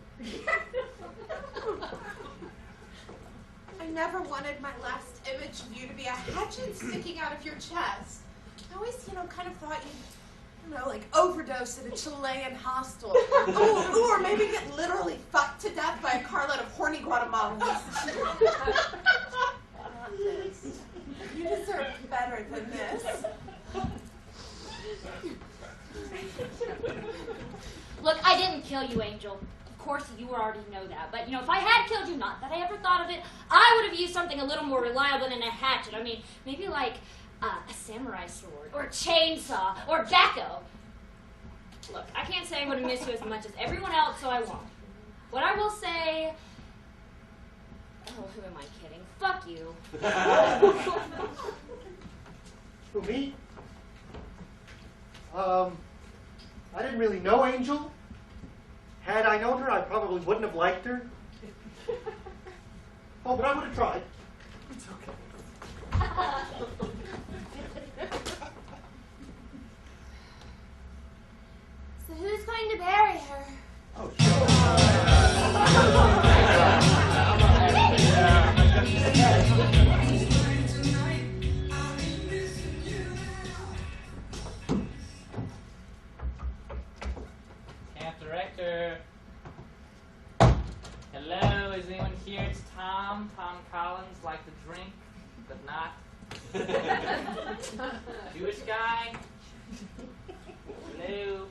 I never wanted my last image of you to be a hatchet sticking out of your chest. I always, kind of thought you'd, overdose at a Chilean hostel. Or maybe get literally fucked to death by a carload of horny Guatemalans. You deserve better than this. Look, I didn't kill you, Angel. Of course, you already know that. But, if I had killed you, not that I ever thought of it, I would have used something a little more reliable than a hatchet. I mean, maybe like a samurai sword, or a chainsaw, or backhoe. Look, I can't say I would have missed you as much as everyone else, so I won't. What I will say... Oh, who am I kidding? Fuck you. Who, me? I didn't really know Angel. Had I known her, I probably wouldn't have liked her. Oh, but I would have tried. It's okay. So who's going to bury her? Oh, Camp director. Hello, is anyone here? It's Tom. Tom Collins. Like to drink, but not. Jewish guy. Hello.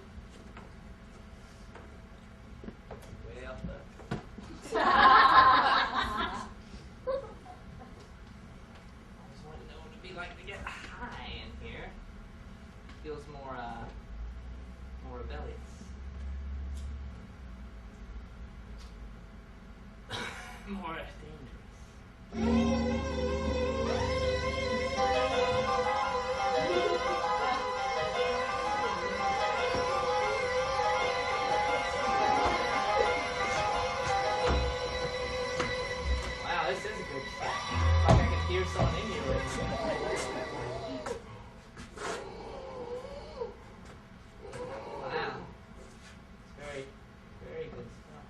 Way up there. I just want to know what it'd be like to get high in here. Feels more rebellious. More dangerous. Wow, this is a good shot. Like I can hear someone in here right now. Wow. It's very, very good stuff.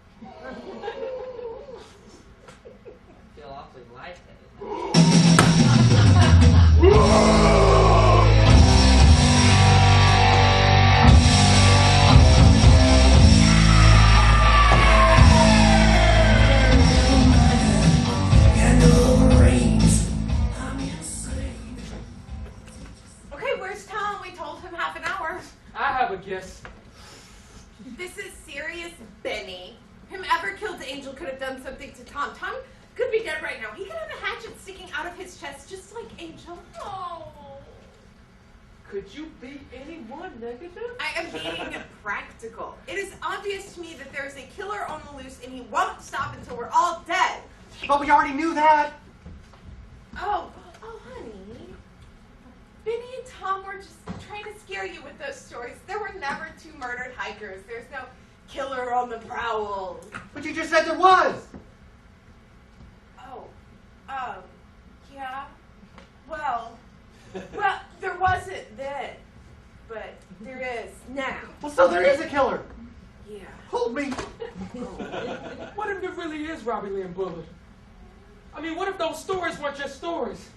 it to Tom. Tom could be dead right now. He could have a hatchet sticking out of his chest just like Angel. Oh. Could you be any more negative? I am being practical. It is obvious to me that there is a killer on the loose and he won't stop until we're all dead. But we already knew that. Oh, honey. Benny and Tom were just trying to scare you with those stories. There were never two murdered hikers. There's no killer on the prowl. But you just said there was. Oh, yeah. Well, there wasn't then, but there is now. Well, so there is a killer. Yeah. Hold me. What if it really is Robbie, Lynn, Bullard? I mean, what if those stories weren't just stories?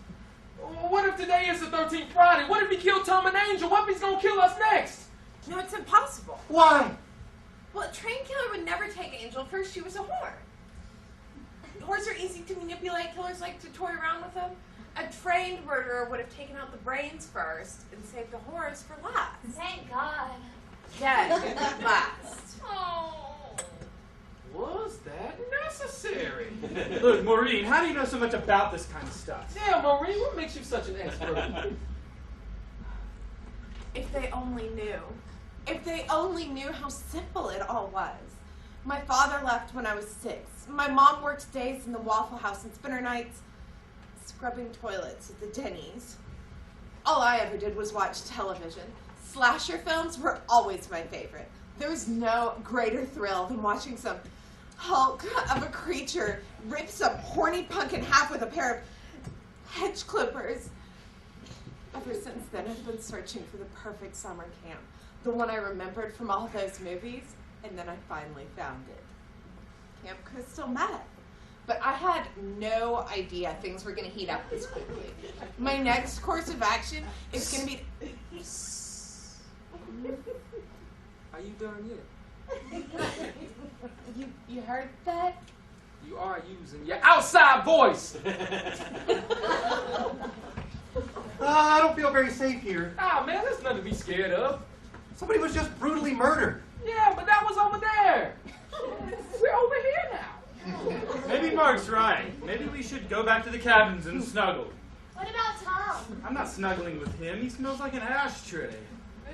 What if today is the 13th Friday? What if he killed Tom and Angel? What if he's gonna kill us next? No, it's impossible. Why? Well, a trained killer would never take Angel. First, she was a whore. Whores are easy to manipulate. Killers like to toy around with them. A trained murderer would have taken out the brains first and saved the whores for last. Thank God. Dead last. Oh. Was that necessary? Look, Maureen, how do you know so much about this kind of stuff? Yeah, Maureen, what makes you such an expert? If they only knew. If they only knew how simple it all was. My father left when I was 6. My mom worked days in the Waffle House and spent her nights scrubbing toilets at the Denny's. All I ever did was watch television. Slasher films were always my favorite. There was no greater thrill than watching some hulk of a creature rip some horny punk in half with a pair of hedge clippers. Ever since then, I've been searching for the perfect summer camp. The one I remembered from all those movies, and then I finally found it. Camp Crystal Meth. But I had no idea things were going to heat up this quickly. My next course of action is going to be... Are you done yet? You heard that? You are using your outside voice. I don't feel very safe here. Ah, man, there's nothing to be scared of. Somebody was just brutally murdered. Yeah, but that was over there. We're over here now. Maybe Mark's right. Maybe we should go back to the cabins and snuggle. What about Tom? I'm not snuggling with him. He smells like an ashtray.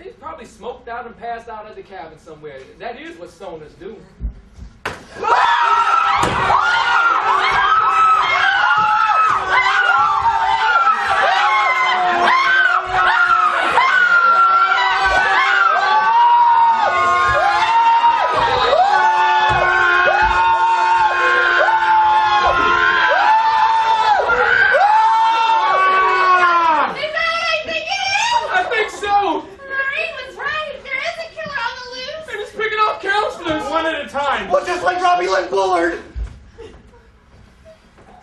He's probably smoked out and passed out at the cabin somewhere. That is what stoners do. Well, just like Robbie Lynn Bullard.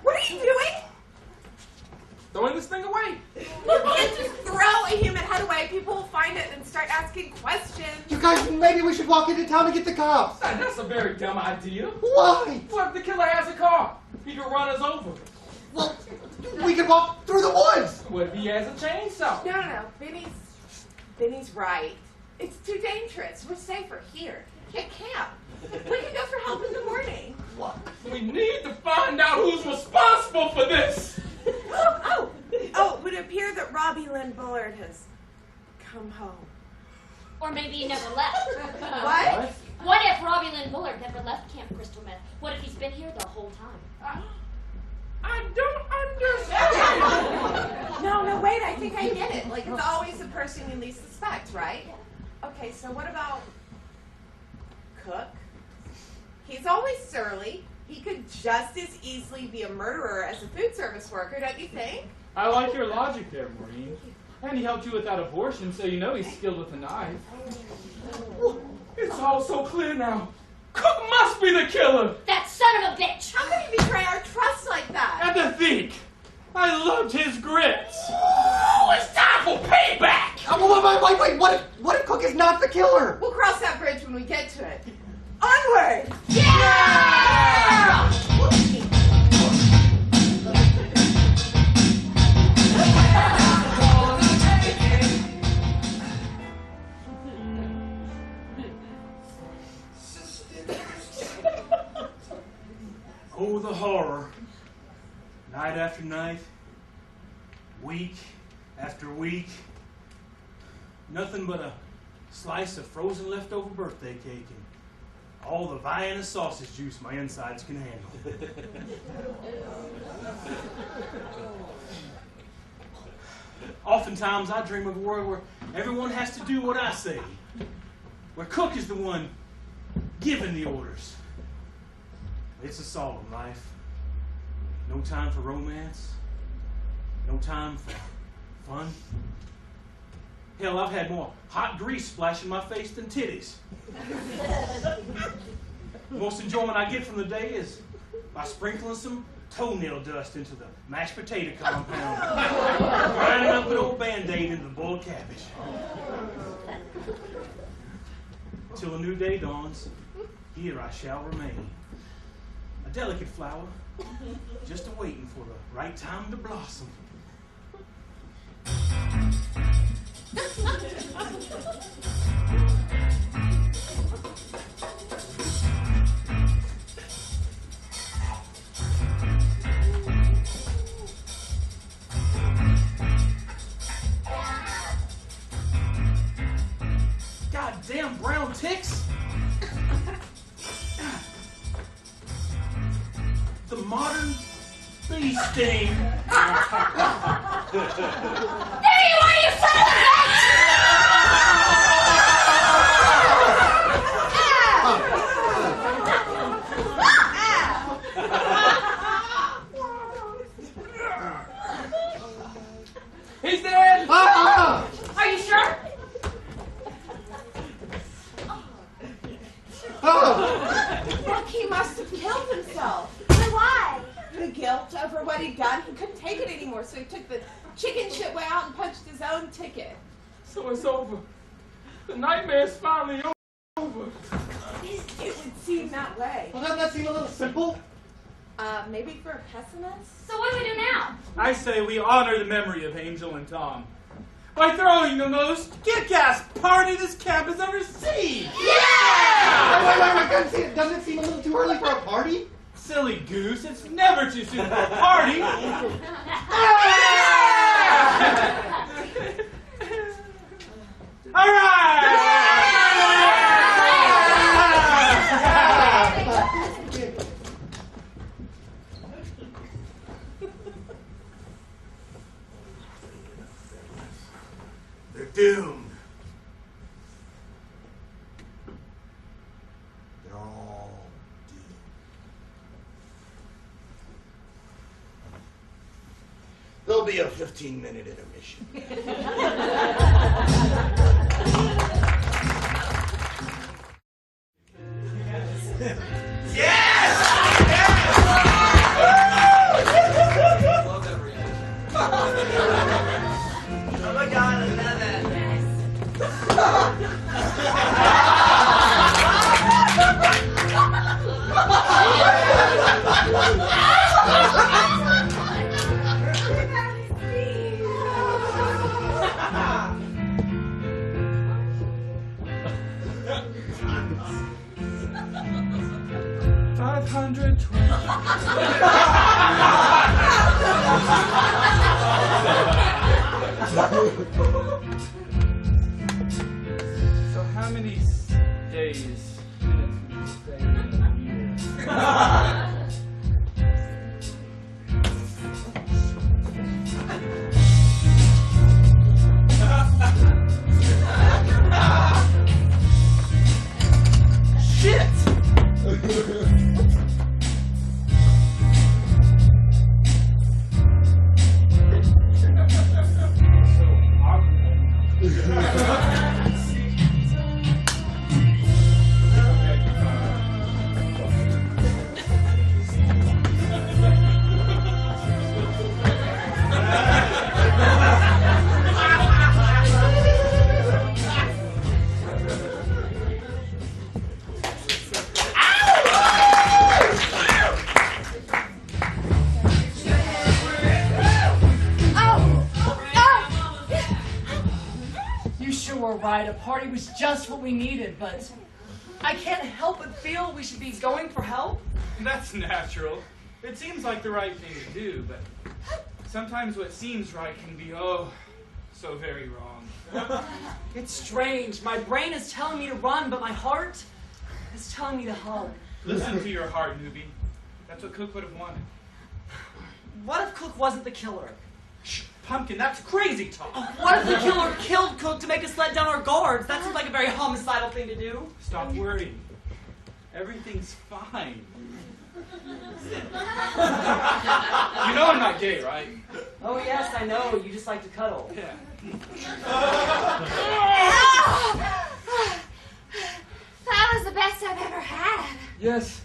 What are you doing? Throwing this thing away. You can't just throw a human head away. People will find it and start asking questions. You guys, maybe we should walk into town and get the cops. That's a very dumb idea. Why? What if the killer has a car? He can run us over. Well, we could walk through the woods. What if he has a chainsaw? No. Benny's right. It's too dangerous. We're safer here at camp. We can go for help in the morning. What? We need to find out who's responsible for this. It would appear that Robbie Lynn Bullard has come home. Or maybe he never left. What? What if Robbie Lynn Bullard never left Camp Crystal Meth? What if he's been here the whole time? I don't understand. No, wait, I think I get it. Like, it's always the person you least suspect, right? Okay, so what about Cook? He's always surly. He could just as easily be a murderer as a food service worker, don't you think? I like your logic there, Maureen. And he helped you with that abortion, so you know he's skilled with a knife. It's all so clear now. Cook must be the killer. That son of a bitch. How could he betray our trust like that? And to think, I loved his grits. Oh, it's time for payback. Wait. What if Cook is not the killer? We'll cross that bridge when we get to it. Onward! Yeah! Oh, the horror. Night after night, week after week, nothing but a slice of frozen leftover birthday cake and all the Vienna sausage juice my insides can handle. Oftentimes I dream of a world where everyone has to do what I say, where Cook is the one giving the orders. It's a solemn life. No time for romance. No time for fun. Hell, I've had more hot grease splash in my face than titties. The most enjoyment I get from the day is by sprinkling some toenail dust into the mashed potato compound, grinding up an old Band-Aid into the boiled cabbage. Till a new day dawns, here I shall remain. A delicate flower, just a-waiting for the right time to blossom. Goddamn brown ticks! The modern bee sting. There you are, you son of a bitch! He's dead! Are you sure? Look, he must have killed himself. But why? The guilt over what he'd done. He couldn't take it anymore, so he took the chicken shit way out and punched his own ticket. So it's over. The nightmare's finally over. It would seem that way. Well, doesn't that seem a little simple? Maybe for a pessimist? So what do we do now? I say we honor the memory of Angel and Tom by throwing the most kick-ass party this camp has ever seen! Wait, doesn't it seem a little too early for a party? Silly goose, it's never too soon for a party! All right! They're doomed. They're all doomed. There'll be a 15-minute intermission. Oh my God, I love it. So how many days, minutes would you say in a year? A party was just what we needed, but I can't help but feel we should be going for help. That's natural. It seems like the right thing to do, but sometimes what seems right can be, oh, so very wrong. It's strange. My brain is telling me to run, but my heart is telling me to hug. Listen to your heart, newbie. That's what Cook would have wanted. What if Cook wasn't the killer? Shh, Pumpkin, that's crazy talk. What if the killer killed Cook to make us let down our guards? That seems like a very homicidal thing to do. Stop worrying. Everything's fine. You know I'm not gay, right? Oh, yes, I know. You just like to cuddle. Yeah. That was the best I've ever had. Yes,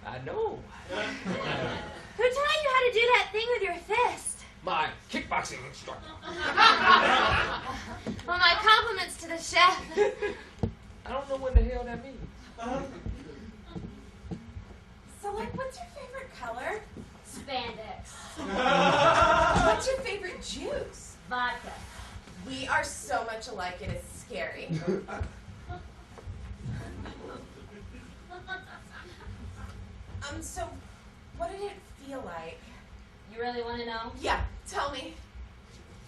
I know. Who taught you how to do that thing with your fist? My kickboxing instructor. Well, my compliments to the chef. I don't know what the hell that means. So, like, what's your favorite color? Spandex. What's your favorite juice? Vodka. We are so much alike, it is scary. So, what did it feel like? You really want to know? Yeah, tell me.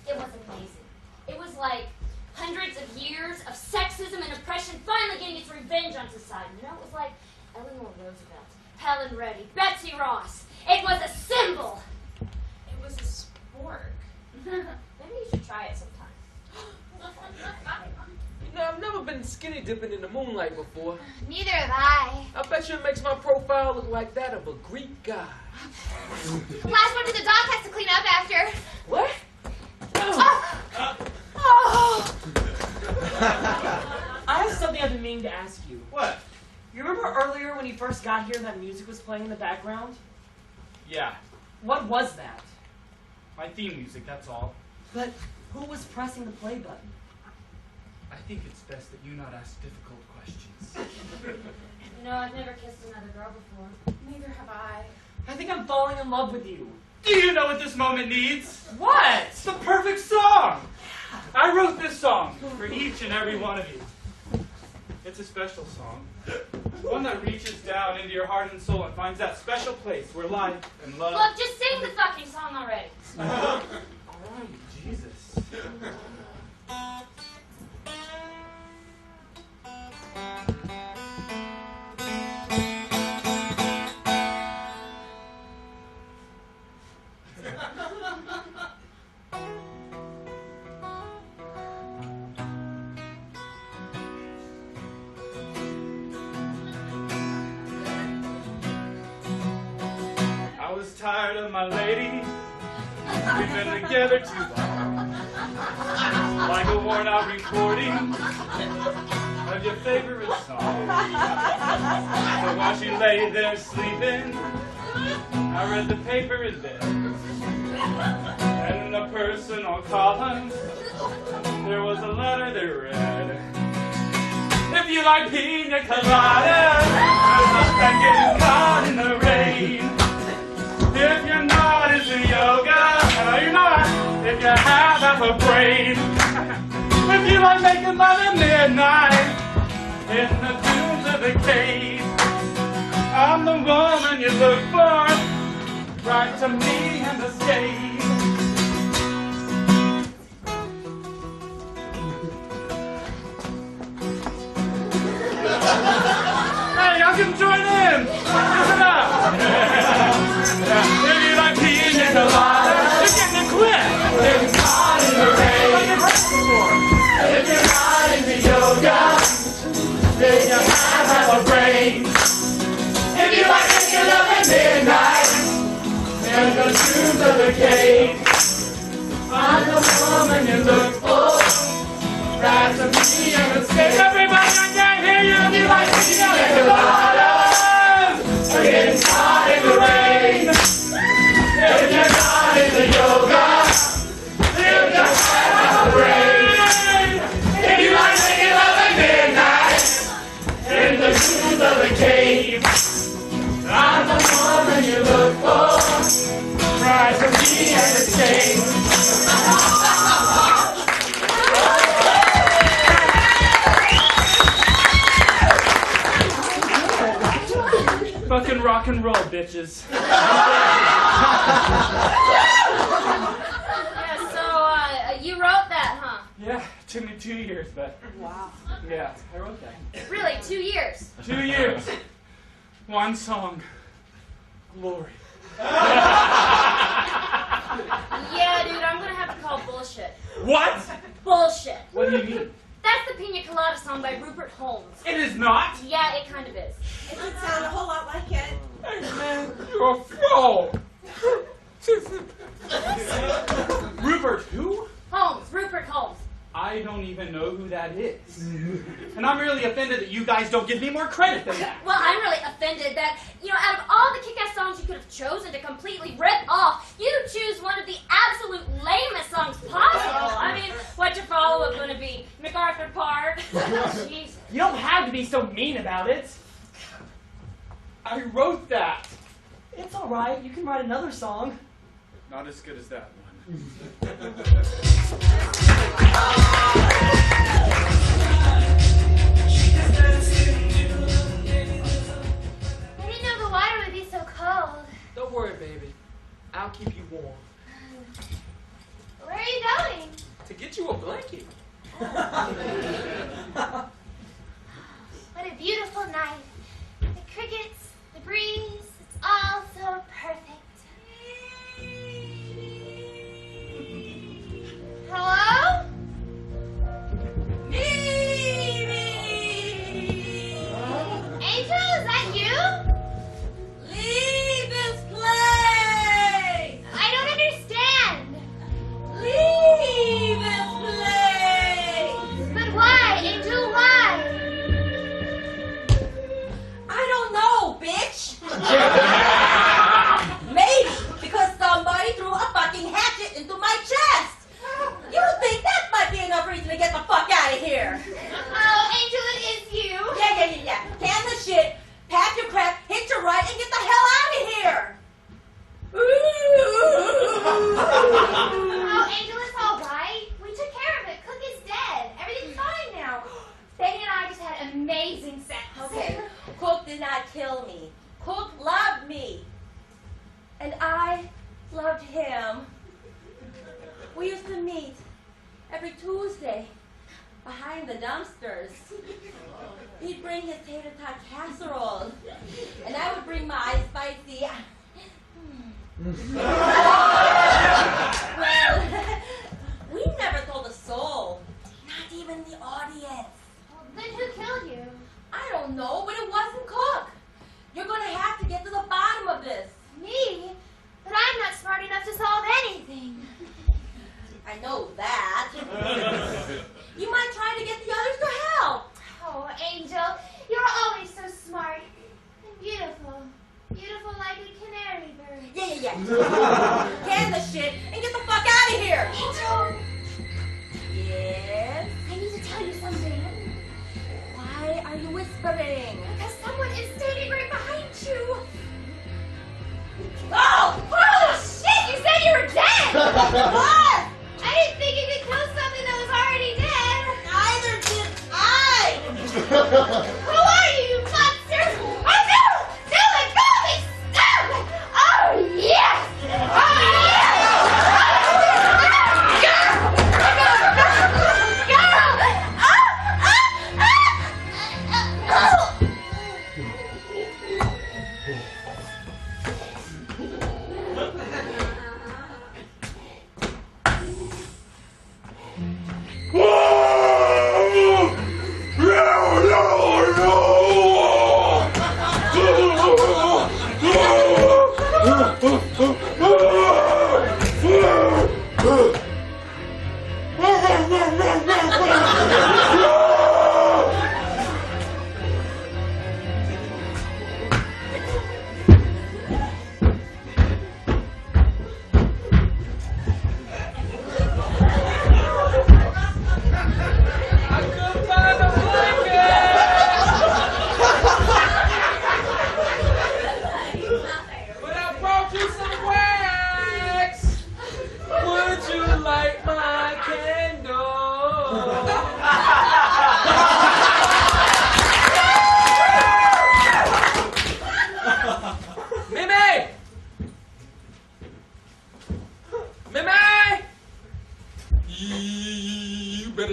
It was amazing. It was like hundreds of years of sexism and oppression finally getting its revenge on society. You know, it was like Eleanor Roosevelt, Helen Reddy, Betsy Ross. It was a symbol. It was a spork. Maybe you should try it sometime. You know, I've never been skinny dipping in the moonlight before. Neither have I. I bet you it makes my profile look like that of a Greek guy. Last one to the dock has to clean up after. What? Oh. I have something I've been meaning to ask you. What? You remember earlier when you first got here that music was playing in the background? Yeah. What was that? My theme music, that's all. But who was pressing the play button? I think it's best that you not ask difficult questions. You know, I've never kissed another girl before. Neither have I. I think I'm falling in love with you. Do you know what this moment needs? What? It's the perfect song! I wrote this song for each and every one of you. It's a special song. One that reaches down into your heart and soul and finds that special place where life and love... Look, just sing the fucking song already. Alright, Jesus. I was tired of my lady. We've been together too long. Like a worn out recording of your favorite song. So while she lay there sleeping, I read the paper in bed. And in the personal column, there was a letter that read, if you like pina coladas and getting caught in the rain, if you're not into yoga, no, you're not. If you have half a brain, if you like making love at midnight in the dunes of the cave, I'm the woman you look for. Write to me and escape. Hey, y'all can join in. Listen up. If you like pina coladas, you're getting a quit. If you're not in the rain, if you're not into yoga, then you have half a brain. If you like making love at midnight in the tombs of the cave, I'm the woman you look for. Rise to me and escape. Everybody, I can't hear you. If you like pina coladas, you're getting caught in the rain. If you're not into yoga, if you have a brain. If you like making love at midnight in the tombs of the cave, I'm the woman you look for. Rise to me and escape. Fucking rock and roll, bitches. one song. Glory. Yeah, dude, I'm gonna have to call bullshit. What? Bullshit. What do you mean? That's the Pina Colada song by Rupert Holmes. It is not. Yeah, it kind of is. It would sound a whole lot like it. Hey, man, you're a fraud. Rupert who? Holmes, Rupert Holmes. I don't even know who that is. And I'm really offended that you guys don't give me more credit than that. Well, I'm really offended that, out of all the kick-ass songs you could have chosen to completely rip off, you choose one of the absolute lamest songs possible. I mean, what's your follow-up going to be? MacArthur Park? Jeez. You don't have to be so mean about it. I wrote that. It's all right. You can write another song. Not as good as that one. I didn't know the water would be so cold. Don't worry, baby. I'll keep you warm. Where are you going? To get you a blanket. What a beautiful night. The crickets, the breeze, it's all so perfect. Hello? Angel, is that you? Leave this place! I don't understand. Leave this place! But why, Angel, why? I don't know, bitch! Maybe because somebody threw a fucking hatchet into my chest! You think that might be enough reason to get the fuck out of here? Oh, Angel, it is you. Yeah. Can the shit, pack your crap, hit your right, and get the hell out of here! Oh, Angel, it's all right. We took care of it. Cook is dead. Everything's fine now. Payne and I just had amazing sex. Okay, Cook did not kill me. Cook loved me. And I loved him. We used to meet every Tuesday behind the dumpsters. He'd bring his tater tot casserole, and I would bring my spicy. Well, we never told a soul, not even the audience. Well, then who killed you? I don't know, but it wasn't Cook. You're going to have to get to the bottom of this. Me? But I'm not smart enough to solve anything. I know that. You might try to get the others to help. Oh, Angel, you're always so smart and beautiful. Beautiful like a canary bird. Yeah. Can the shit and get the fuck out of here. Angel! Yes? I need to tell you something. Why are you whispering? Because someone is standing right behind you. Oh! Oh, shit! You said you were dead! What? I didn't think you could kill something that was already dead. Neither did I. Who are you, you monster? Oh, no! No, let go of me! Stop! Oh, yes! Oh, yes!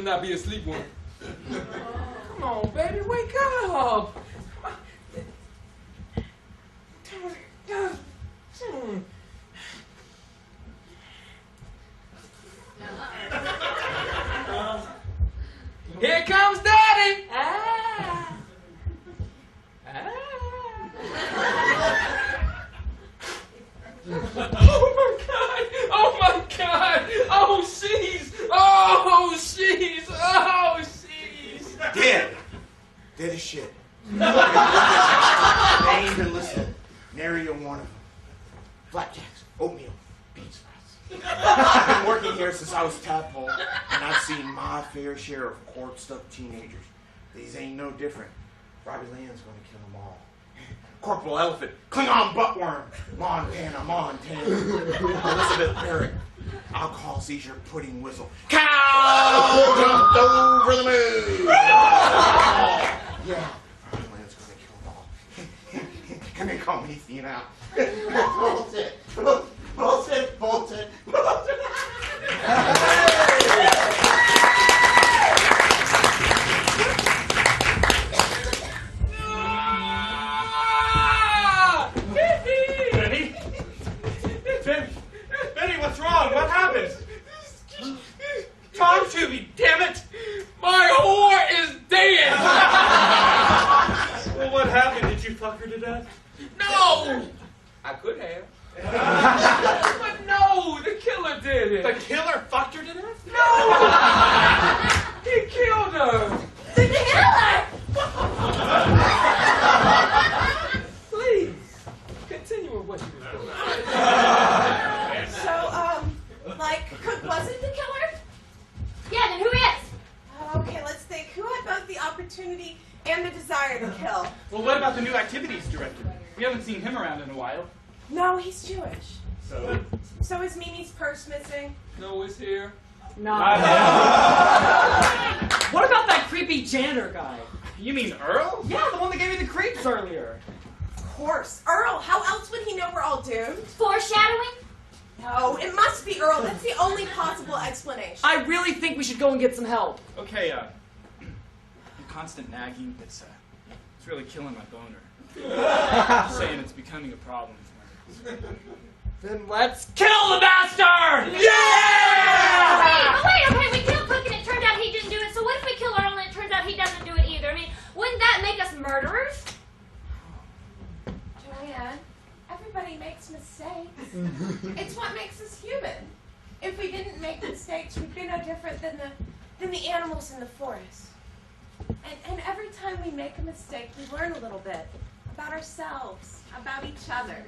Not be asleep one. Come on, baby, wake up. Oh my God! Oh my God! Oh she's! Oh she's! Oh she's! Dead. Dead as shit. They ain't been listening. Nary a one of them. Flapjacks, oatmeal, beans fries. I've been working here since I was tadpole, and I've seen my fair share of corpsed up teenagers. These ain't no different. Robbie Lynn's gonna kill them all. Corporal Elephant, Klingon Buttworm, Montana, Elizabeth Barrett, alcohol seizure, pudding whistle, cow jumped over the moon. Yeah, Robbie Lynn's gonna kill them all. And they call me Thena. Bullshit, bullshit, bullshit, bullshit. Benny, what's wrong? What happened? Talk to me, damn it! My whore is dead! Well, what happened? Did you fuck her to death? No! I could have. But no, the killer did it. The killer fucked her to death? No! He killed her. The killer! Please, continue with what you were doing. So, Cook wasn't the killer? Yeah, then who is? Okay, let's think. Who had both the opportunity and the desire to kill? Well, what about the new activities director? We haven't seen him around in a while. No, he's Jewish. So? So is Mimi's purse missing? No, it's here. Not What about that creepy janitor guy? You mean Earl? Yeah, the one that gave me the creeps earlier. Of course. Earl, how else would he know we're all doomed? Foreshadowing? No, it must be Earl. That's the only possible explanation. I really think we should go and get some help. Okay, your constant nagging, it's really killing my boner. I'm saying it's becoming a problem for me. Then let's kill the bastard! Yeah! Wait, okay, we killed Cook and it turned out he didn't do it, so what if we kill Earl and it turns out he doesn't do it either? I mean, wouldn't that make us murderers? Joanne, everybody makes mistakes. It's what makes us human. If we didn't make mistakes, we'd be no different than the animals in the forest. And every time we make a mistake, we learn a little bit about ourselves, about each other.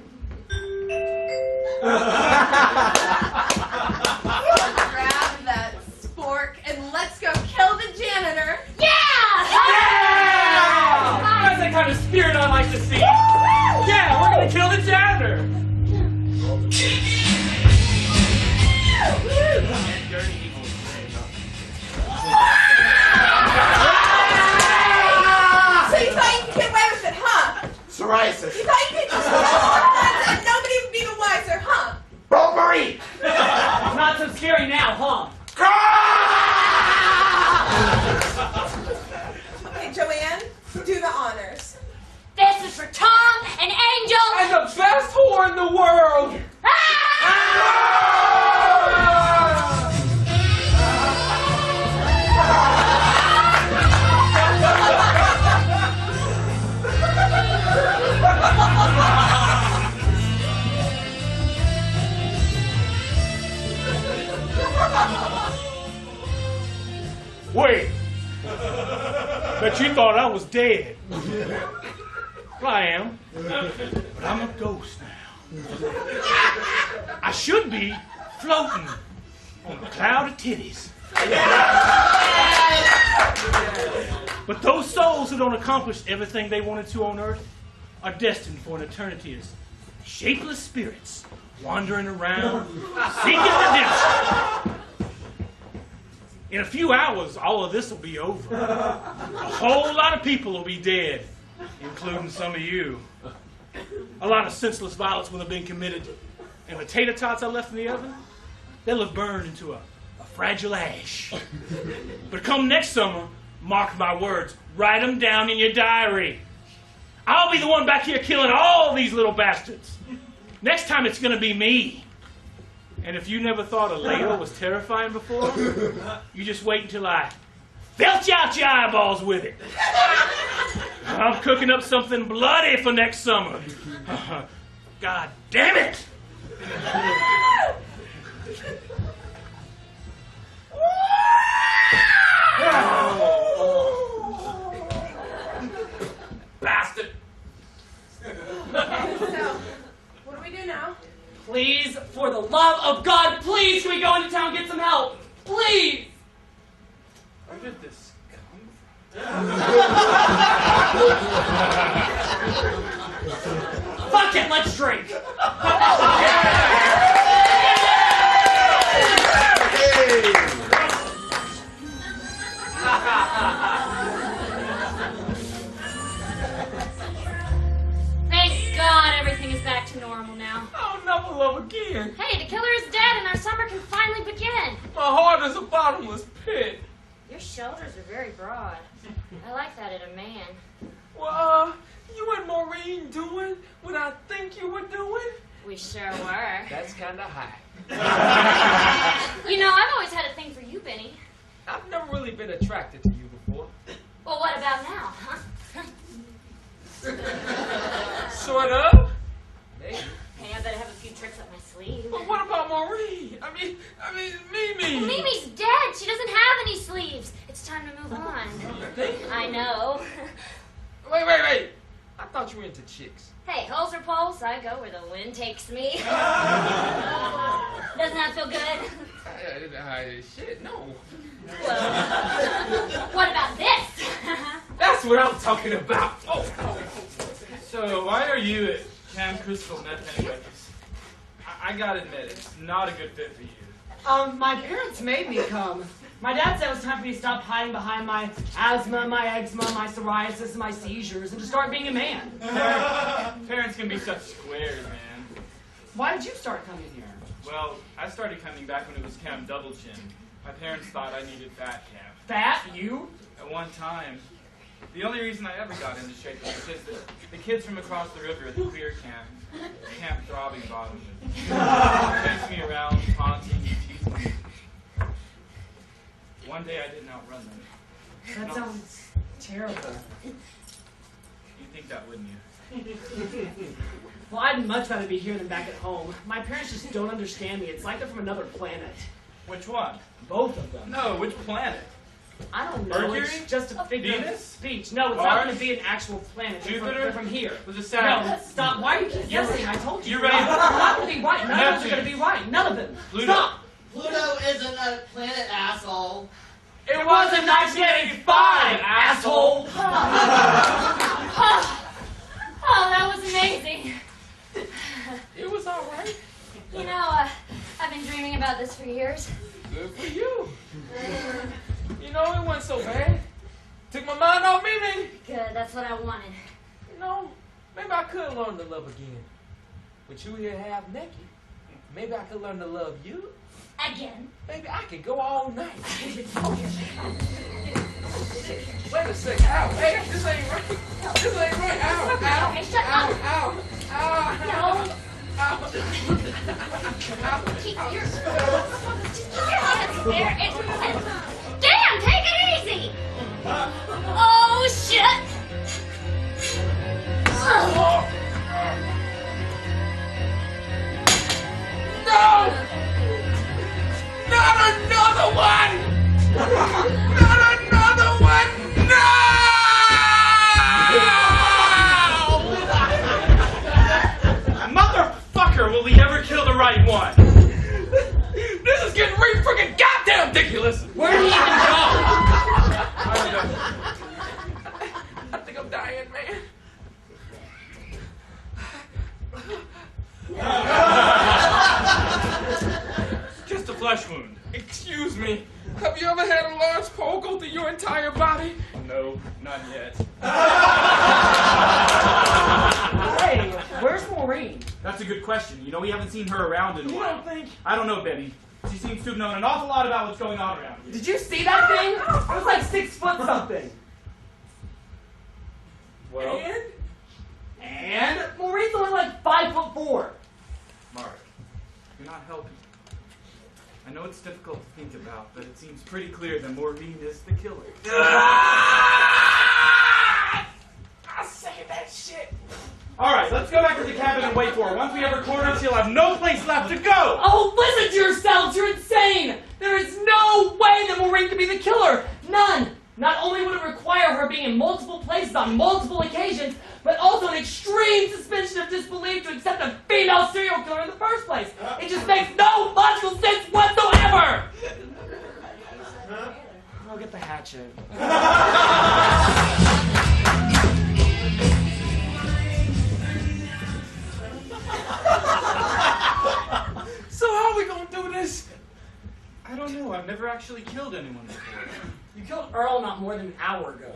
Grab that spork and let's go kill the janitor. Yeah! That's the kind of spirit I like to see. Yeah, we're gonna kill the janitor. So you thought you could get away with it, huh? Psoriasis. You thought you could just and nobody would be the wiser, huh? Burglary. Not so scary now, huh? Okay, Joanne, do the honors. This is for Tom and Angel. And the best whore in the world. Wait. Bet you thought I was dead. Well, I am. But I'm a ghost now. I should be floating on a cloud of titties. But those souls who don't accomplish everything they wanted to on Earth are destined for an eternity as shapeless spirits wandering around, seeking redemption. In a few hours, all of this will be over. A whole lot of people will be dead, including some of you. A lot of senseless violence will have been committed, and the tater tots I left in the oven, they'll have burned into a fragile ash. But come next summer, mark my words, write them down in your diary. I'll be the one back here killing all these little bastards. Next time it's going to be me. And if you never thought a ladle was terrifying before, you just wait until I belch out your eyeballs with it. I'm cooking up something bloody for next summer. God damn it! Please, for the love of God, please, can we go into town and get some help? Please! Where did this come from? Fuck it, let's drink! Thank God everything is back to normal now. I'll never love again. Hey, the killer is dead and our summer can finally begin. My heart is a bottomless pit. Your shoulders are very broad. I like that in a man. Well, you and Maureen doing what I think you were doing? We sure were. That's kind of high. You know, I've always had a thing for you, Benny. I've never really been attracted to you before. Well, what about now, huh? Sort of? Maybe. Hey, I better have a few tricks up my sleeve. But what about Maureen? I mean, Mimi. Well, Mimi's dead. She doesn't have any sleeves. It's time to move on. I know. Wait. I thought you were into chicks. Hey, holes or poles, I go where the wind takes me. Doesn't that feel good? Shit, no. Well, what about this? That's what I'm talking about. Oh. So, why are you at Camp Crystal Meth anyways? I gotta admit, it's not a good fit for you. My parents made me come. My dad said it was time for me to stop hiding behind my asthma, my eczema, my psoriasis, and my seizures, and to start being a man. Parents can be such squares, man. Why did you start coming here? Well, I started coming back when it was Camp Double Chin. My parents thought I needed fat camp. Fat? You? At one time. The only reason I ever got into shape was because the kids from across the river at the queer camp, Camp Throbbing Bottom, chased me around, taunting and teasing me. One day I didn't outrun them. That sounds terrible. You'd think that, wouldn't you? Well, I'd much rather be here than back at home. My parents just don't understand me. It's like they're from another planet. Which one? Both of them. No, which planet? I don't know. Mercury? It's just a figure of Venus? speech. No, it's Mars? not going to be an actual planet. Jupiter? They're from here. Was it Saturn? No, stop. Why do you keep guessing? I told you. You're right. You're not going to be right. None of them are Neptune. going to be right. None of them. Pluto. Stop. Pluto isn't a planet, asshole. It was in 1985, asshole. Oh, that was amazing. It was all right. You know, I've been dreaming about this for years. Good for you. You know, it wasn't so bad. Took my mind off Mimi. Good, that's what I wanted. You know, maybe I could learn to love again. With you here half naked, maybe I could learn to love you. Again. Maybe I could go all night. Wait a second. Ow. Hey, this ain't right. This ain't right. Ow. Ow. Okay, shut ow. up. Ow. Ow. No. Ow. Keep your hands there. Damn, take it easy. Oh, shit. No! Not another one! Not another one! No! Motherfucker, will he ever kill the right one? This is getting freaking goddamn ridiculous! Where did he even go? I think I'm dying, man. Just a flesh wound. Excuse me. Have you ever had a large pole go through your entire body? No, not yet. Hey, where's Maureen? That's a good question. You know, we haven't seen her around in a You while. don't think? I don't know, Betty. She seems to have known an awful lot about what's going on around here. Did you see that thing? It was like 6 foot something. Well, And Maureen's only like 5'4". Mark, you're not helping. I know it's difficult to think about, but it seems pretty clear that Maureen is the killer. I say that shit. All right, let's go back to the cabin and wait for her. Once we have her cornered, she'll have no place left to go. Oh, listen to yourselves! You're insane! There is no way that Maureen could be the killer! None! Not only would it require her being in multiple places on multiple occasions, but also an extreme suspension of disbelief to accept a female serial killer in the first place. It just makes no logical sense whatsoever! I'll get the hatchet. So how are we gonna do this? I don't know. I've never actually killed anyone before. You killed Earl not more than an hour ago.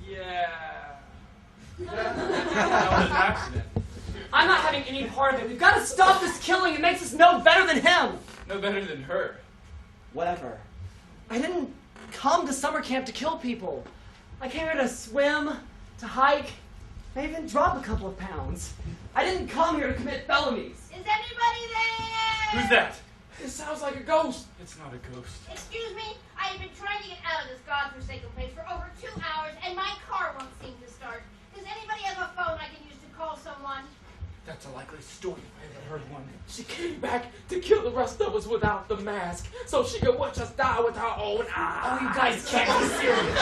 Yeah. That was an accident. I'm not having any part of it. We've got to stop this killing. It makes us no better than him. No better than her. Whatever. I didn't come to summer camp to kill people. I came here to swim, to hike, maybe even drop a couple of pounds. I didn't come here to commit felonies. Is anybody there? Who's that? It sounds like a ghost. It's not a ghost. Excuse me, I have been trying to get out of this godforsaken place for over 2 hours, and my car won't seem to start. Does anybody have a phone I can use to call someone? That's a likely story if I ever heard one. She came back to kill the rest of us without the mask, so she could watch us die with her own eyes. Oh, you guys can't be serious.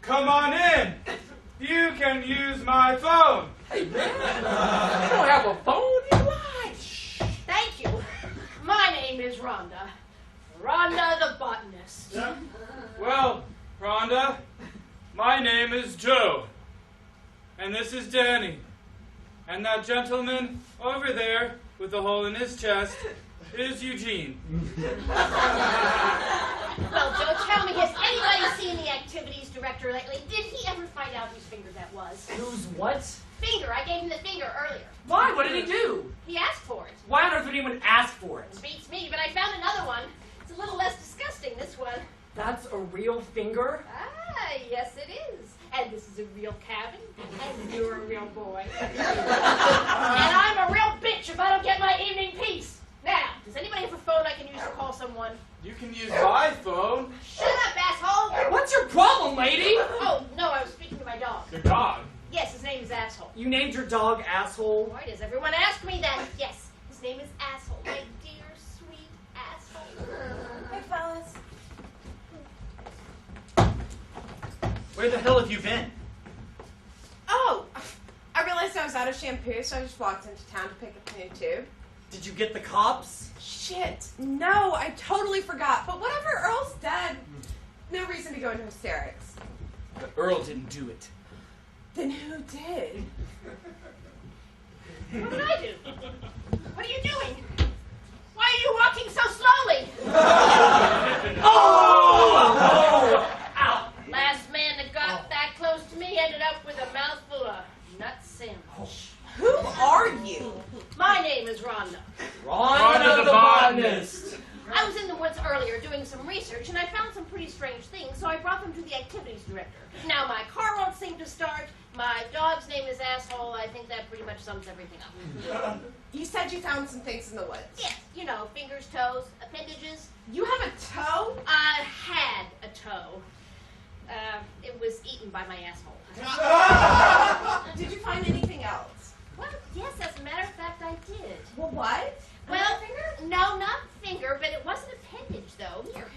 Come on in. You can use my phone. Hey, man, you don't have a phone, you lie. Thank you. My name is Rhonda. Rhonda the botanist. Well, Rhonda, my name is Joe. And this is Danny. And that gentleman over there with the hole in his chest is Eugene. Well, Joe, tell me, has anybody seen the activities director lately? Did he ever find out whose finger that was? Whose what? Finger. I gave him the finger earlier. Why? What did he do? He asked for it. Why on earth would anyone ask for it? Beats me, but I found another one. It's a little less disgusting, this one. That's a real finger? Ah, yes it is. And this is a real cabin. And you're a real boy. And I'm a real bitch if I don't get my evening peace. Now, does anybody have a phone I can use to call someone? You can use my phone. Shut up, asshole! What's your problem, lady? Oh, no, I was speaking to my dog. Your dog? Yes, his name is Asshole. You named your dog Asshole? Why does everyone ask me that? Yes, his name is Asshole. My dear, sweet asshole. Hey, fellas. Where the hell have you been? Oh, I realized I was out of shampoo, so I just walked into town to pick up a new tube. Did you get the cops? Shit. No, I totally forgot. But whatever, Earl's dead. No reason to go into hysterics. But Earl didn't do it. Then who did? What did I do? What are you doing? Why are you walking so slowly? Oh! Ow. Last man that got that close to me ended up with a mouthful of nut sandwich. Who are you? My name is Rhonda. Rhonda the botanist. I was in the woods earlier doing some research, and I found some pretty strange things, so I brought them to the activities director. Now, my car won't seem to start. My dog's name is Asshole. I think that pretty much sums everything up. You said you found some things in the woods. Yes, you know, fingers, toes, appendages. You have a toe? I had a toe. It was eaten by my asshole. Did you find anything else? Well, yes, as a matter of fact, I did. Well, what? Well, finger? No, not finger, but it was an appendage, though. Here.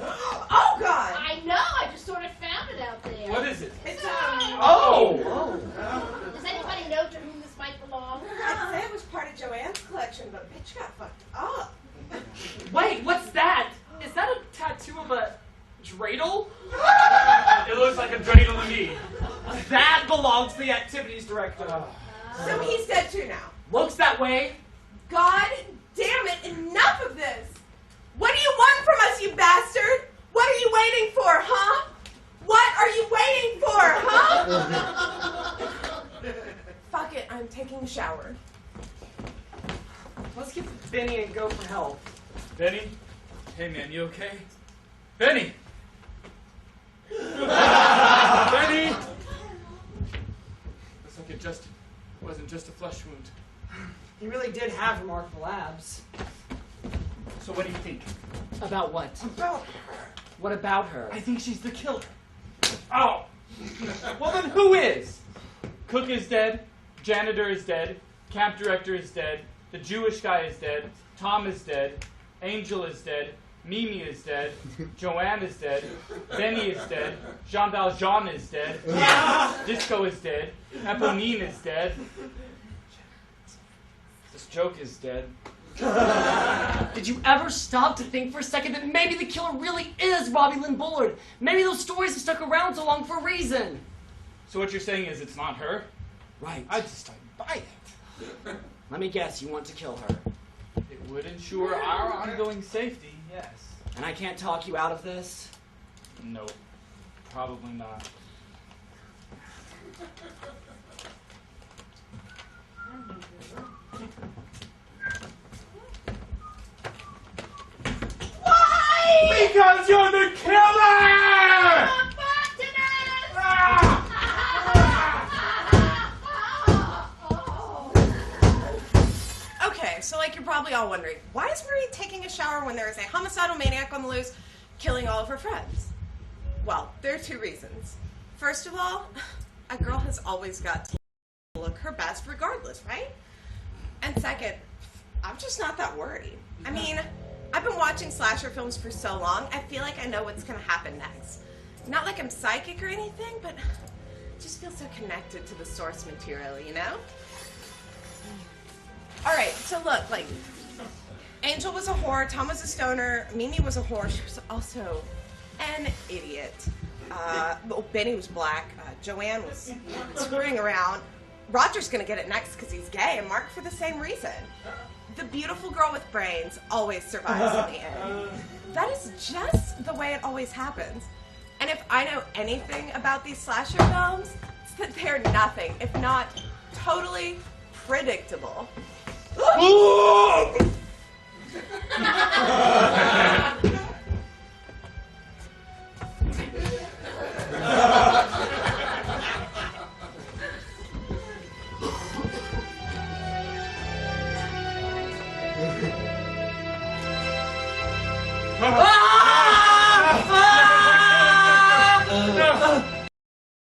Oh, God! I know, I just sort of found it out there. What is it? It's, Oh! Does anybody know to whom this might belong? I'd say it was part of Joanne's collection, but bitch got fucked up. Wait, what's that? Is that a tattoo of a dreidel? It looks like a dreidel to me. That belongs to the activities director. So he's dead too now. Looks that way. God damn it, enough of this! What do you want from us, you bastard? What are you waiting for, huh? What are you waiting for, huh? Fuck it, I'm taking a shower. Let's get Benny and go for help. Benny? Hey, man, you okay? Benny! Benny! Looks like it wasn't just a flesh wound. He really did have remarkable abs. So what do you think? About what? About her. What about her? I think she's the killer. Oh! Well, then who is? Cook is dead. Janitor is dead. Camp director is dead. The Jewish guy is dead. Tom is dead. Angel is dead. Mimi is dead. Joanne is dead. Benny is dead. Jean Valjean is dead. Disco is dead. Eponine is dead. This joke is dead. Did you ever stop to think for a second that maybe the killer really is Robbie Lynn Bullard? Maybe those stories have stuck around so long for a reason. So what you're saying is it's not her? Right. I just don't buy it. Let me guess, you want to kill her. It would ensure our ongoing safety, yes. And I can't talk you out of this? No, probably not. Why? Because you're the killer! Okay, so like you're probably all wondering, why is Marie taking a shower when there is a homicidal maniac on the loose killing all of her friends? Well, there are two reasons. First of all, a girl has always got to look her best regardless, right? And second, I'm just not that worried. I mean, I've been watching slasher films for so long, I feel like I know what's gonna happen next. Not like I'm psychic or anything, but I just feel so connected to the source material, you know? Alright, so look, like, Angel was a whore, Tom was a stoner, Mimi was a whore, she was also an idiot. Well, Benny was black, Joanne was screwing around, Roger's gonna get it next because he's gay, and Mark for the same reason. The beautiful girl with brains always survives in the end. That is just the way it always happens. And if I know anything about these slasher films, it's that they're nothing, if not totally predictable. Ah!